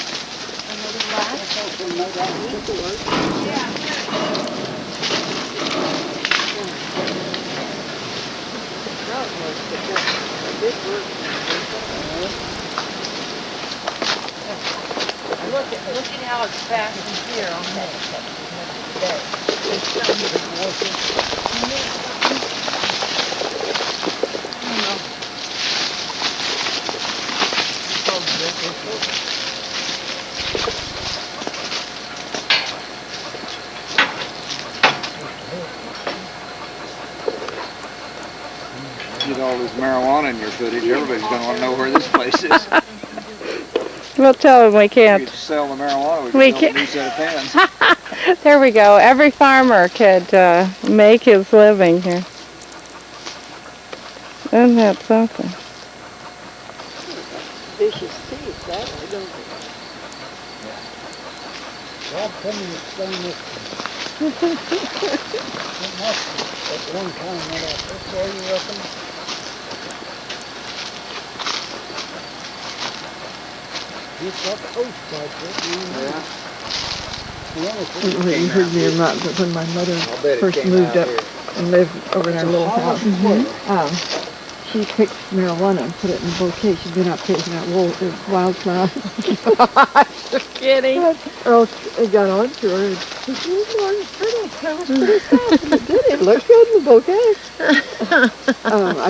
Look at how it's fastened here on that. Get all this marijuana in your footage, everybody's going to want to know where this place is. We'll tell them we We can't. could sell the marijuana, We we could sell a can't. new set of pens. There we go. Every farmer could make his living here. Isn't that something? Vicious teeth, that way, don't they? Rob, come and explain this. At one time, when I first saw you reckon? You've got the host like this, you know. Yeah. You heard me or not, but when my mother I'll bet it first came moved out up here. and lived over in our little house, Mm-hmm. she picked marijuana and put it in a bouquet. She'd been out picking out wildflowers. Just kidding. Earl it got on to her and she said, "Oh, Martin, I was pretty soft, and it did. It looked good in the bouquet."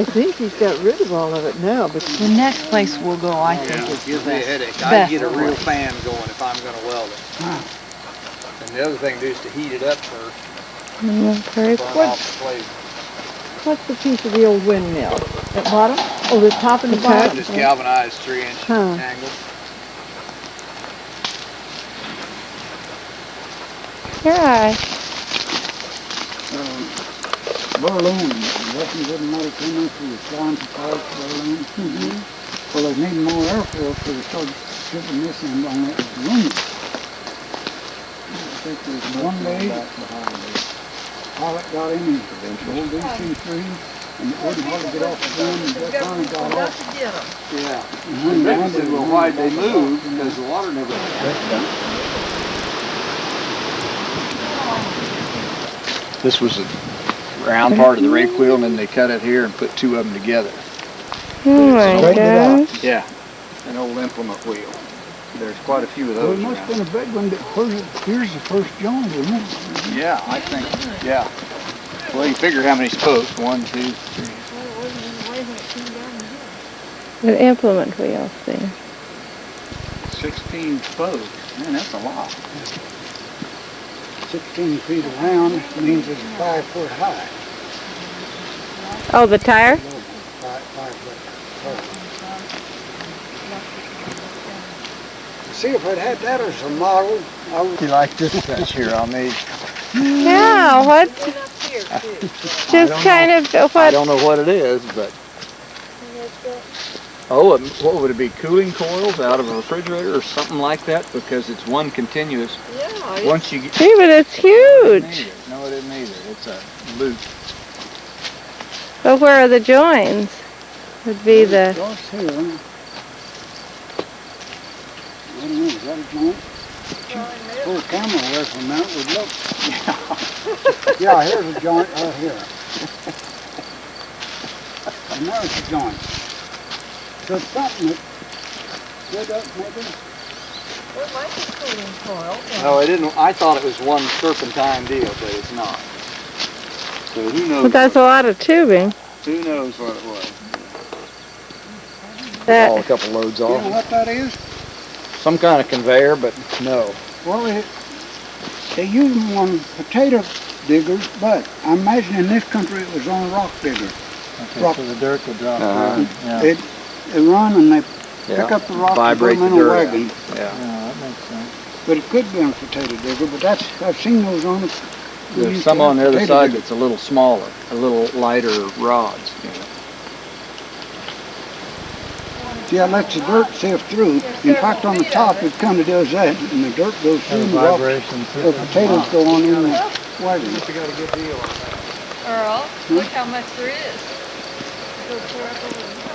I think he's got rid of all of it now, but The next place we'll go, I think, is the Gives me a best. headache. I best get a real place. fan going if I'm going to weld it. And the other thing to do is to heat it up first, burn off the flavor. what's the piece of the old windmill? At bottom? Oh, the top and the bottom? Just galvanized 3-inch Huh. angle. Yeah. Berlin, Russians wouldn't let it come in through the flying to parts, Berlin. Well, they need more airfield, so they started shipping this in on that balloon. I think there's one day, pilot got in and rolled DC-3, and it wouldn't hardly get off the ground, and that finally got off. Yeah. And And then Becky said, well, why'd they move? Because the water never... This was a round part of the rake wheel, and then they cut it here and put two of them together. Oh my Straighten it out. gosh. Yeah. An old implement wheel. There's quite a few of Well, those it must have around. been a big one that here's the first joint, isn't it? Yeah, I think, yeah. Well, you figure how many spokes. 1, 2, 3. An implement wheel thing. 16 spokes. Man, that's a lot. 16 feet around means it's 5 foot high. Oh, the tire? 5 foot tall. See, if I'd had that as a model, I would. You like this touch here on these? Yeah, what? Just kind of I what? don't know what it is, but... Oh, what would it be? Cooling coils out of a refrigerator or something like that? Because it's one continuous. Yeah, Once you get... Gee, but it's huge. No, it isn't either. It's a loop. But where are the joins? Would be the. Across here. I don't know, is that a joint? Pull the camera away from that would look. Yeah, here's a joint right here. And there's a joint. So it's something that stood up maybe. Well, it might be cooling coil. No, it didn't. I thought it was one serpentine deal, but it's not. So who knows? But that's a lot of tubing. Who knows what it was? Haul a That. couple loads You know off. what that is? Some kind of conveyor, but no. Well, they use them on potato diggers, but I imagine in this country it was on a rock digger. Okay, Rock. so the dirt would drop Uh-huh. down. Yeah. They run and they pick up the rock and put Vibrate them the in a dirt. wagon. Yeah. Yeah, that makes sense. But it could be on a potato digger, but I've seen those on it. There's some on the other side that's a little smaller, a little lighter rods. You know. See, that lets the dirt sift through. In fact, on the top, it kind of does that, and the dirt goes through Has and the rocks, vibration too. the potatoes go on in the wagon. Earl, look how much there is. Go pour up over the hill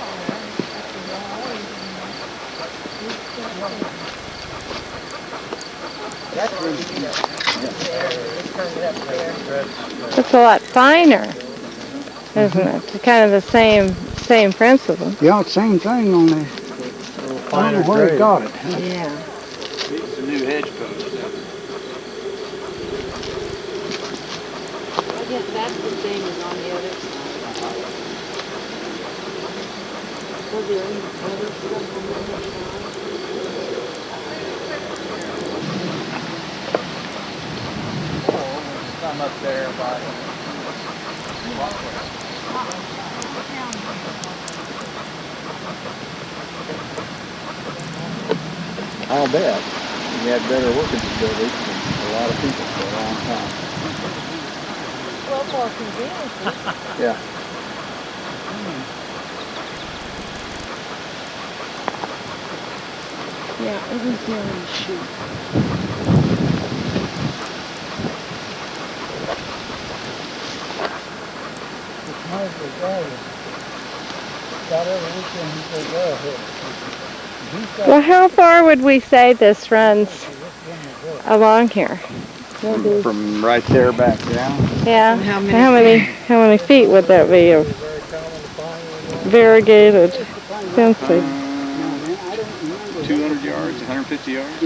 It's a lot finer, isn't it? It's kind of the same principle. Yeah, it's same thing on there. A little I don't finer know where it grade. got it. Yeah. It's a new hedge post. I guess that's the same as on the other side. Was there any other stuff on the other side? Some up there by. I'll bet we had better working facilities than a lot of people for a long time. Well, more convenient. Yeah. Yeah, it was there in the chute. It's nice to go. About every weekend he says, go ahead. Well, how far would we say this runs along here? Maybe. From right there back down. Yeah. How many How many feet would that be of variegated fencing? 200 yards, 150 yards.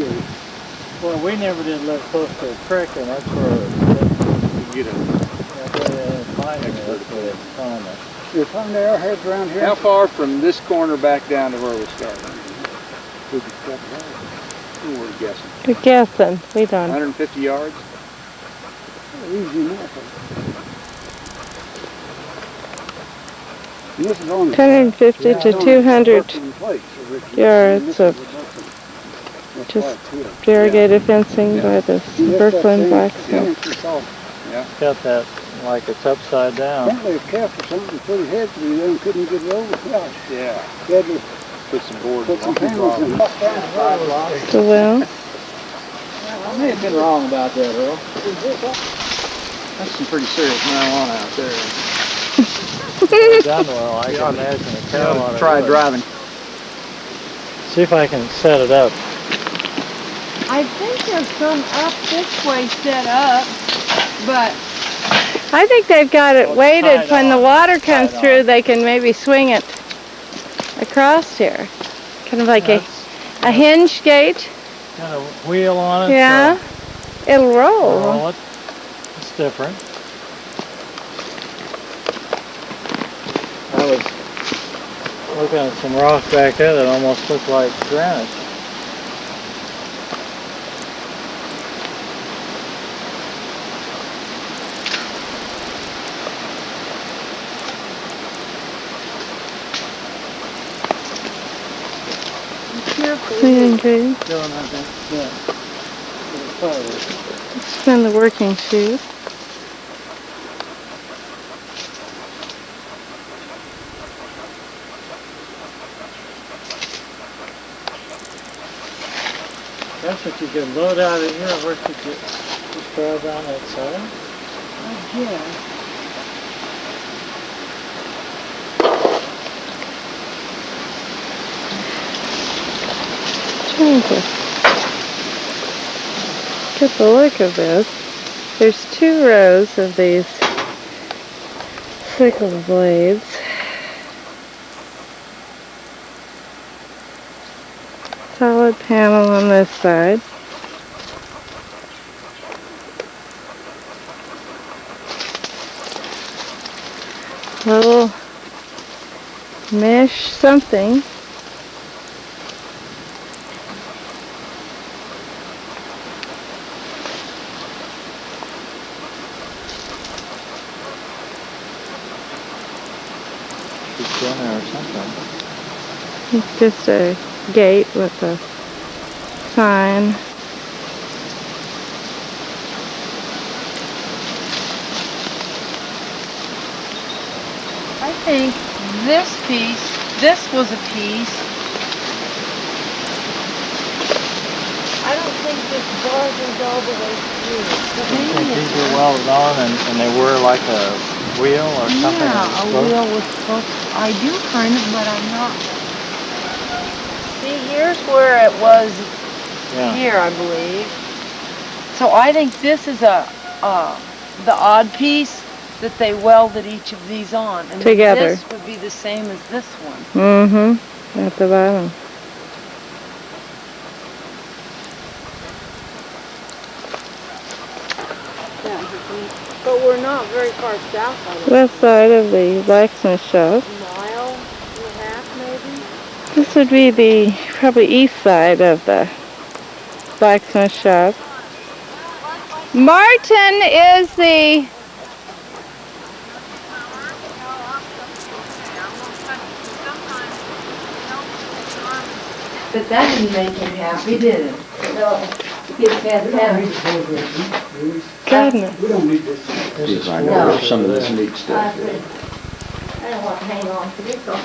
Well, we never did live close to a creek, and that's where You get a, You find the airheads around here? how far from this corner back down to where we started? We're guessing. We're guessing. We don't. 150 yards? Easy enough. And this is on 150 to 200 yards of just variegated fencing by the Brooklyn Blacksmith. got that like it's upside down. Apparently a calf or something put his head through there and couldn't get it over. Yeah. He had to Put some boards put some on. panels in. So well, I may have been wrong about that, Earl. That's some pretty serious marijuana out there. Done well, I can imagine a cow on it. Try driving. See if I can set it up. I think there's some up this way set up, but I think they've got it Oh, it's weighted. tied When the on. water It's comes tied through, on. they can maybe swing it across here. Kind of like a hinge gate. Got a wheel on it. Yeah. It'll So roll. roll it. It's different. I was looking at some rock back there that almost looked like granite. Clean and good. Doing that, yeah. Spin the working shoes. That's what you could load out of here. Where could you just drive down that side? yeah. Trying to get the look of this. There's 2 rows of these sickle blades. Solid panel on this side. Little mesh something. It's in there or something. It's just a gate with a sign. I think this was a piece think this bar goes all the way through. These were welded on and they were like a wheel or something? Yeah, that a was wheel was supposed to, I do kind of, but I'm not. See, here's where it was Yeah. here, I believe. So I think this is the odd piece that they welded each of these on. And Together. this would be the same as this one. Mm-hmm. At the bottom. But we're not very far south on it. West side of the blacksmith shop. A mile and a half, maybe? This would be the probably east side of the blacksmith shop. Martin is the... But that didn't make him happy, did it? No. He said happy. God, no. We don't need this. See if I can work some of this neat I stuff here. don't want to hang on to this all.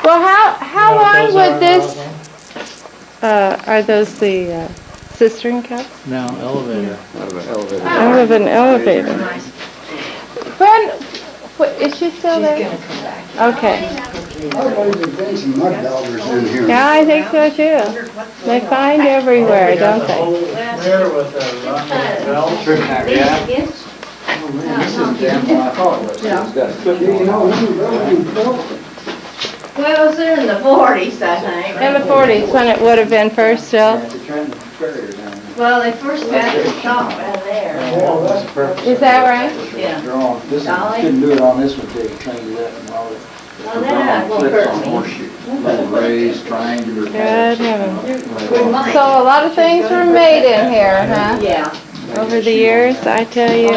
Well, how You know what long those would are, this... are those the cistern cups? No, elevator. Out of an elevator. Out of an elevator. Is she still there? She's gonna come back. Okay. I believe there's been some mud daubers in here. Yeah, I think so too. They find everywhere, don't they? There with a belt. Trim that, yeah. Oh man, this isn't damn what I thought it was. It's got a foot You on know, it. them buildings, Well, it was in the 40s, I think. In the 40s, when it would have been first still. Yeah, it's a trend carrier down there. Well, they first had the shop down there. Oh, that's the purpose. Is that right? Yeah. Drawn. This is, Dolly? couldn't do it on this one till you trained it up and all that. Well, that won't Flips hurt on me. horseshoe. Little raised triangular. Good pads. heavens. So a lot of things were made in here, huh? Yeah. Over the years, I tell you.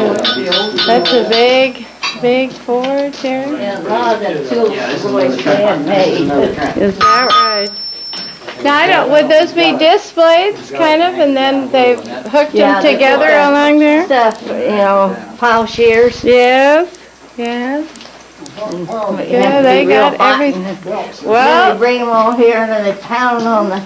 That's a big, big forge here. Yeah, a lot of the tools Yeah, this is were always another trend. This is another handmade. trend. Is that right? Now, I don't, would those be disc blades, kind of, and then they've hooked Yeah, them they together put that along there? Stuff, you know, plowshares. Yes, yes. But you Yeah, have to they be real got hot everything. and Then Well, they bring them all here and then they pound on the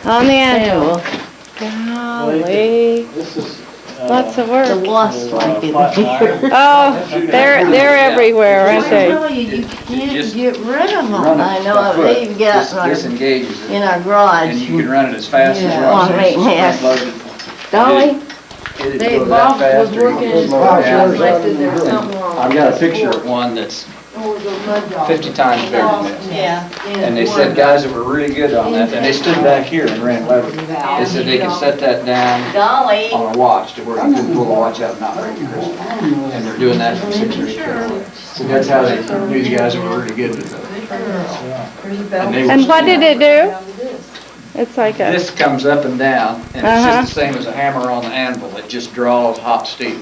on the anvil. table. Golly, This is. lots of The work. wasp like it flat here. iron. Oh, they're everywhere, aren't I they? tell you, you can't just get rid of them. Run it I by know, foot. they've got This engages it. in our garage. And you can run it as fast as you Yeah, want. on So it's maintenance. front-loaded. Dolly, It'd they, go that Bob fast was or you can working his slow it garage, down. and I said there's something wrong. I've got a picture of one that's 50 times bigger than this. Yeah. And they said guys that were really good on that, and they stood back here and ran leverage. They said they could set that down Dolly. on a watch to where you couldn't pull the watch out and not break your wrist. And they're doing that from 6 or 8 feet. So that's how they knew the guys that were really good with it. And they were- And what did it do? It's like a, This comes up and down, and it's Uh-huh. just the same as a hammer on the anvil. It just draws hot steel.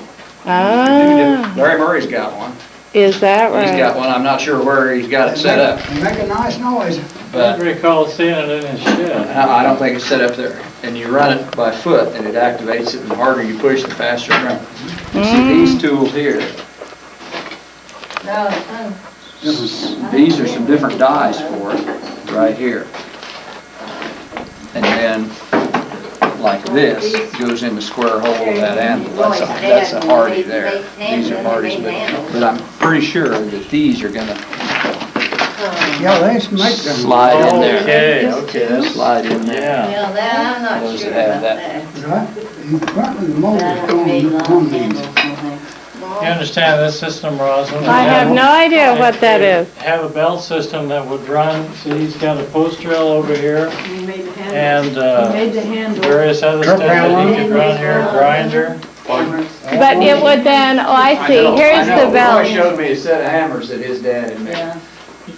ah, Larry Murray's got one. is that He's got right? one. I'm not sure where he's got it set up, They make a nice noise. I but recall seeing it in his shed. I don't think it's set up there. And you run it by foot, and it activates it, and the harder you push, the faster it runs. You see these tools here, these are some different dies for it, right here. And then, like this, goes in the square hole of that anvil. That's a hardy there. These are hardies, but I'm pretty sure that these are gonna Yeah, they make them. slide in there. Okay, that's, Slide in there. yeah. Yeah, that, I'm not Those sure that have about that. that. Right? Apparently the motor's That going made to long come handles, these. I think. You understand this system, Rosalind? I have no idea what that is. Have a belt system that would run, see, he's got a post drill over here You made the handle. and, Made the handle. various other stuff that he could run here, a grinder. But it would then, oh, I see, here's the Roy bell. showed me a set of hammers that his dad had made. Yeah.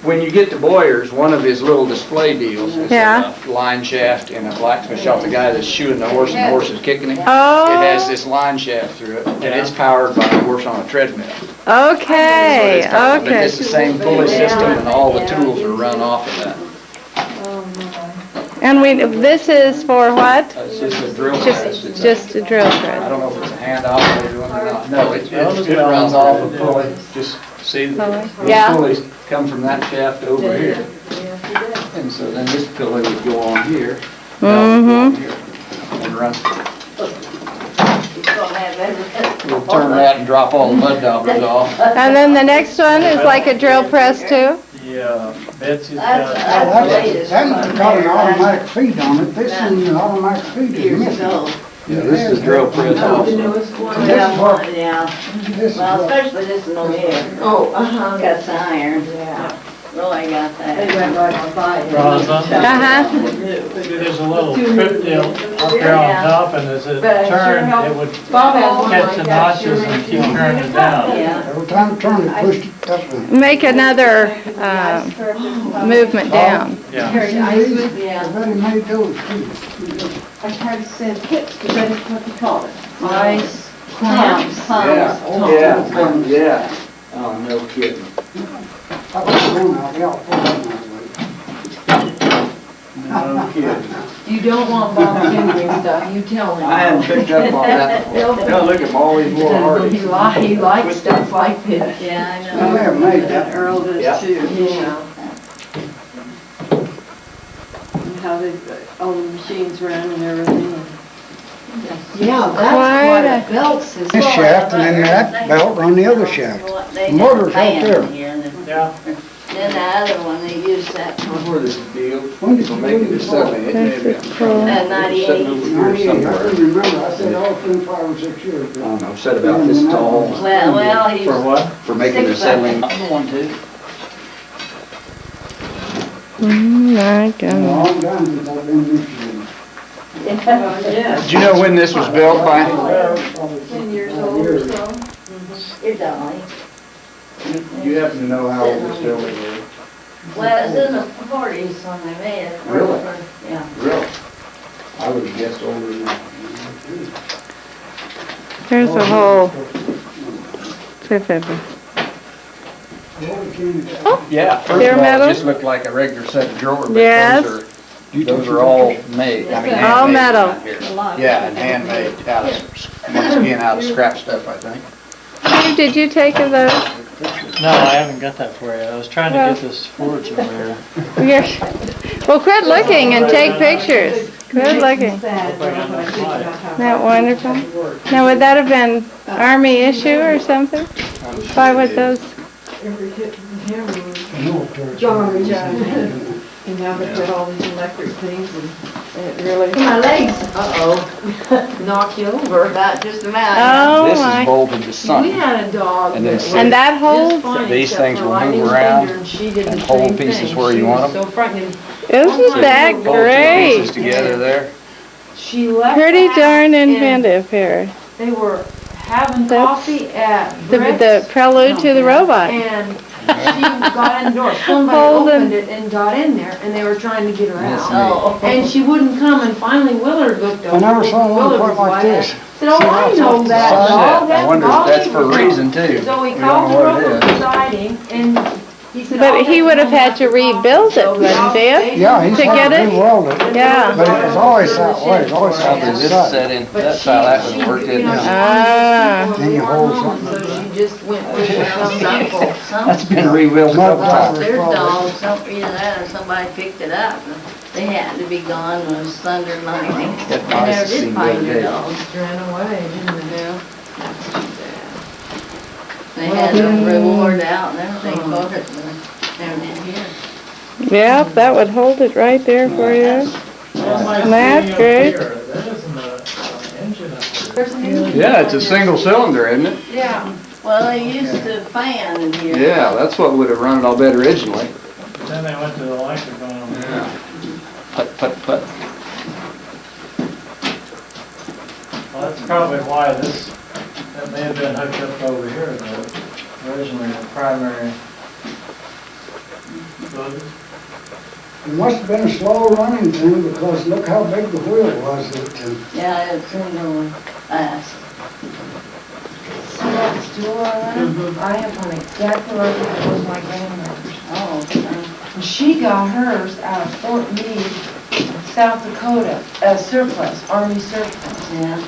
When you get to Boyer's, one of his little display deals is Yeah. a line shaft in a blacksmith shop. The guy that's shoeing the horse and the horse is kicking him. It has Oh, this line shaft through it, and it's powered by a horse on a treadmill. okay, So it's kind of- But okay. it's the same pulley system, and all the tools are run off of that. And this is for what? It's just a drill press. Just a drill I thread. don't know if it's a hand operated one or not. No, it runs off a pulley. Just see, the Yeah. pulleys come from that shaft over here. And so then this pulley would go on here, Mm-hmm. And run. We'll turn that and drop all the mud daubers off. And then the next one is like a drill press too? Yeah, Betsy's Well, got. that one's got an automatic feed on it. This one's an automatic feed is missing. Yeah, this is drill press also. This is what, Yeah, this is well, what, especially this one over here. Oh, Got some iron. yeah. Really got They that. went right on by it. Rosalind? Uh-huh. See, there's a little trip deal up there on top, and as it turned, it would Bob has one catch like the that. notches and keep turning it down. Yeah. every time it turned, it pushed it up. Make another movement down. Yeah. Yeah. Everybody made those too. I tried to send tips, but that is what they call it. Ice, Clumps. clumps. Yeah. Oh, no kidding. I was going out, yeah, pull that one No kidding. You don't want Bob fingering stuff, you tell him. I hadn't picked up on that before. Now look at him, always more hardy. He likes stuff like this. Yeah, I away. know. I have made that. Earl does Yeah. too. Yeah. And how they, all the machines run and everything. Yeah, that's Quite quite a belt system. This shaft and then that belt run the other shaft. They got Motor's a fan out there. in here, and Yeah. then the other one, they use that for Where this deal? When did For you making do this this? stuff, it may This be is cool. 98. sitting over here 98, I somewhere. couldn't remember, I said, oh, it's been 5 or 6 years. I don't know, said about this tall. Well, he's. For what? For making the settling. One, too. My A goodness. long time since I've been in Michigan. Yeah. Did you know when this was built by? Probably 10 years old or so. It's only. You happen to know how old this building is? Well, it's in the 40s when they made it. Really? Yeah. Really? I would have guessed older than that. There's a whole trip of it. Yeah, first They're of all, metal? it just looked like a regular set of drawers, but Yes. those are all made, I mean, All handmade metal. out here. Yeah, and handmade out of, once again, out of scrap stuff, I think. Steve, did you take of those? No, I haven't got that for you. I was trying to Well- get this forge over here. You're- Well, quit looking and take pictures. Quit looking. Sad, when I think about how Isn't that wonderful? Now, would that have been Army issue or something? Why would those? every hit from him was jarring. And now they've got all these electric things and it really. My legs. Uh-oh. Knock you over. About just about. Oh This is my! bolted to We something. had a dog And then that sit. was And that just holds? fine These except things for will move Lightning's around finger, and she did and the hold same pieces thing. where you She want was 'em. So frightened. Isn't that Hold two great? pieces together there. She left Pretty the darn house and inventive here. They were having That's coffee at The Brett's prelude to the robot. And she got in the door. Somebody Holding- opened it and got in there, and they were trying to get her That's out. Oh. And she wouldn't come, and finally Willard looked over. I never saw one Willard quite was like this. Said, oh, I know that Sunset. dog. I That wonder if dog that's is for a wrong." reason too. So we We called don't the know what it rover is. beside him, and he said, But "I'll he let would you have know had after to rebuild coffee." it, So we wouldn't all he? stayed Yeah, he's To get had it? to weld it. Yeah. But it was always that way, it's always Probably that this side. set in, But that's she- how that would she, have worked, you didn't know, it? she Ah. wanted to Then you keep hold people home, something. so she just went with it. That's been rebuilt a couple Mud times. Their Probably. dog, either that or somebody picked it up. They had to be gone when it was thunder and lightning. They That mice never did seemed find to their be- dogs. Ran away, didn't they? Yeah. They had a reward out and everything for it, but never did here. Yep, that would hold it right there for you. That's great. That isn't an engine up there. Yeah, it's a single cylinder, isn't it? Yeah. Well, they used to fan in here. Yeah, that's what would have run it all better originally. Then they went to the electric one. Yeah. Put, put. Well, that's probably why that may have been hooked up over here, though, originally the primary. It must have been a slow running thing because look how big the wheel was that, Yeah, it's in the fast. See that store? I have one exactly like that. It was my grandmother's. Oh, And she got hers out of Fort Meade, South Dakota, surplus, Army surplus. yeah.